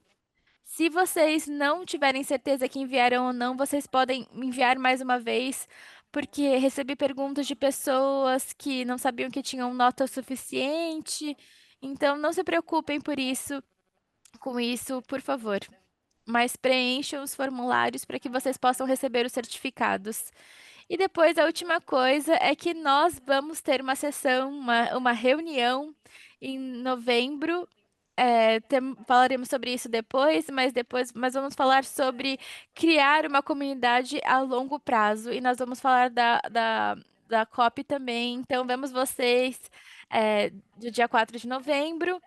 Se vocês não tiverem certeza que enviaram ou não, vocês podem enviar mais uma vez, porque recebi perguntas de pessoas que não sabiam que tinham nota o suficiente. Então, não se preocupem com isso, por favor. Mas preencham os formulários para que vocês possam receber os certificados. E depois, a última coisa é que nós vamos ter uma sessão, uma reunião em novembro. Falaremos sobre isso depois, mas vamos falar sobre criar uma comunidade a longo prazo. E nós vamos falar da COP também. Então, vemos vocês do dia 4 de novembro.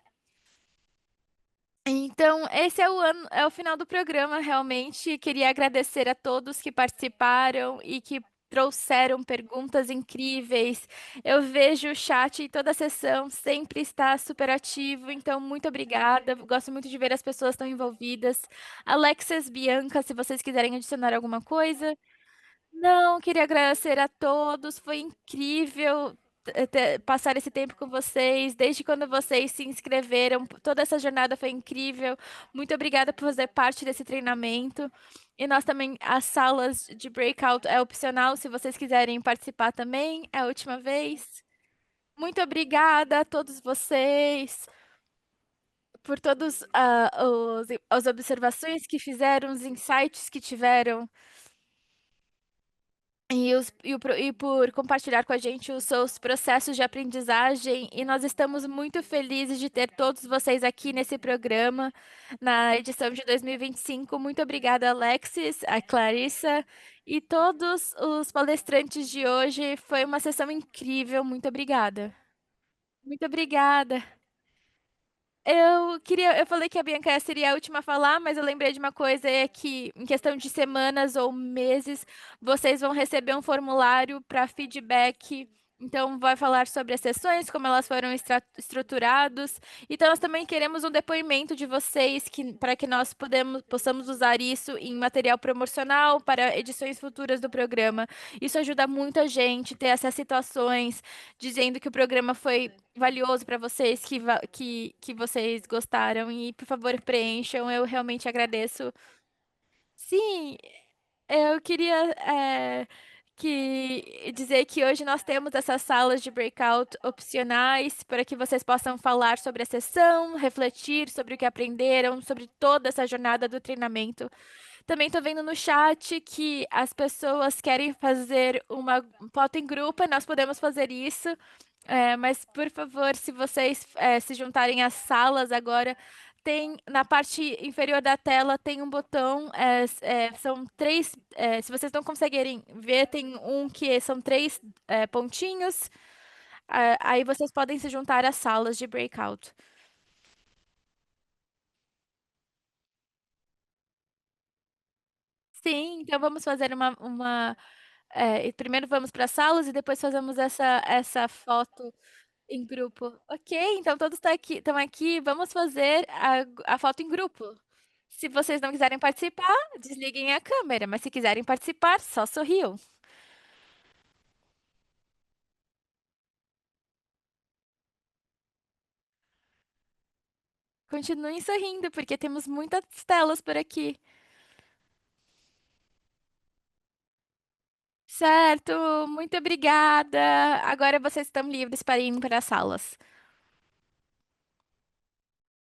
Então, esse é o final do programa, realmente. Queria agradecer a todos que participaram e que trouxeram perguntas incríveis. Eu vejo o chat e toda a sessão sempre está super ativo, então muito obrigada. Gosto muito de ver as pessoas tão envolvidas. Alexis, Bianca, se vocês quiserem adicionar alguma coisa. Não, queria agradecer a todos. Foi incrível passar esse tempo com vocês. Desde quando vocês se inscreveram, toda essa jornada foi incrível. Muito obrigada por fazer parte desse treinamento. E nós também, as salas de breakout é opcional, se vocês quiserem participar também, é a última vez. Muito obrigada a todos vocês por todos as observações que fizeram, os insights que tiveram. E por compartilhar com a gente os seus processos de aprendizagem. E nós estamos muito felizes de ter todos vocês aqui nesse programa, na edição de 2025. Muito obrigada, Alexis, a Clarissa e todos os palestrantes de hoje. Foi uma sessão incrível. Muito obrigada. Muito obrigada. Eu falei que a Bianca seria a última a falar, mas eu lembrei de uma coisa, é que em questão de semanas ou meses, vocês vão receber um formulário para feedback. Então, vai falar sobre as sessões, como elas foram estruturadas. Então, nós também queremos um depoimento de vocês para que nós possamos usar isso em material promocional para edições futuras do programa. Isso ajuda muito a gente ter essas situações, dizendo que o programa foi valioso para vocês, que vocês gostaram. E, por favor, preencham. Eu realmente agradeço. Sim, eu queria dizer que hoje nós temos essas salas de breakout opcionais para que vocês possam falar sobre a sessão, refletir sobre o que aprenderam, sobre toda essa jornada do treinamento. Também estou vendo no chat que as pessoas querem fazer uma foto em grupo, e nós podemos fazer isso. Mas, por favor, se vocês se juntarem às salas agora, tem na parte inferior da tela tem um botão. São três. Se vocês não conseguirem ver, tem um que são três pontinhos. Aí vocês podem se juntar às salas de breakout. Sim, então vamos fazer primeiro vamos para as salas e depois fazemos essa foto em grupo. Ok, então todos estão aqui. Vamos fazer a foto em grupo. Se vocês não quiserem participar, desliguem a câmera, mas se quiserem participar, só sorriam. Continuem sorrindo, porque temos muitas telas por aqui. Certo, muito obrigada. Agora vocês estão livres para ir para as salas.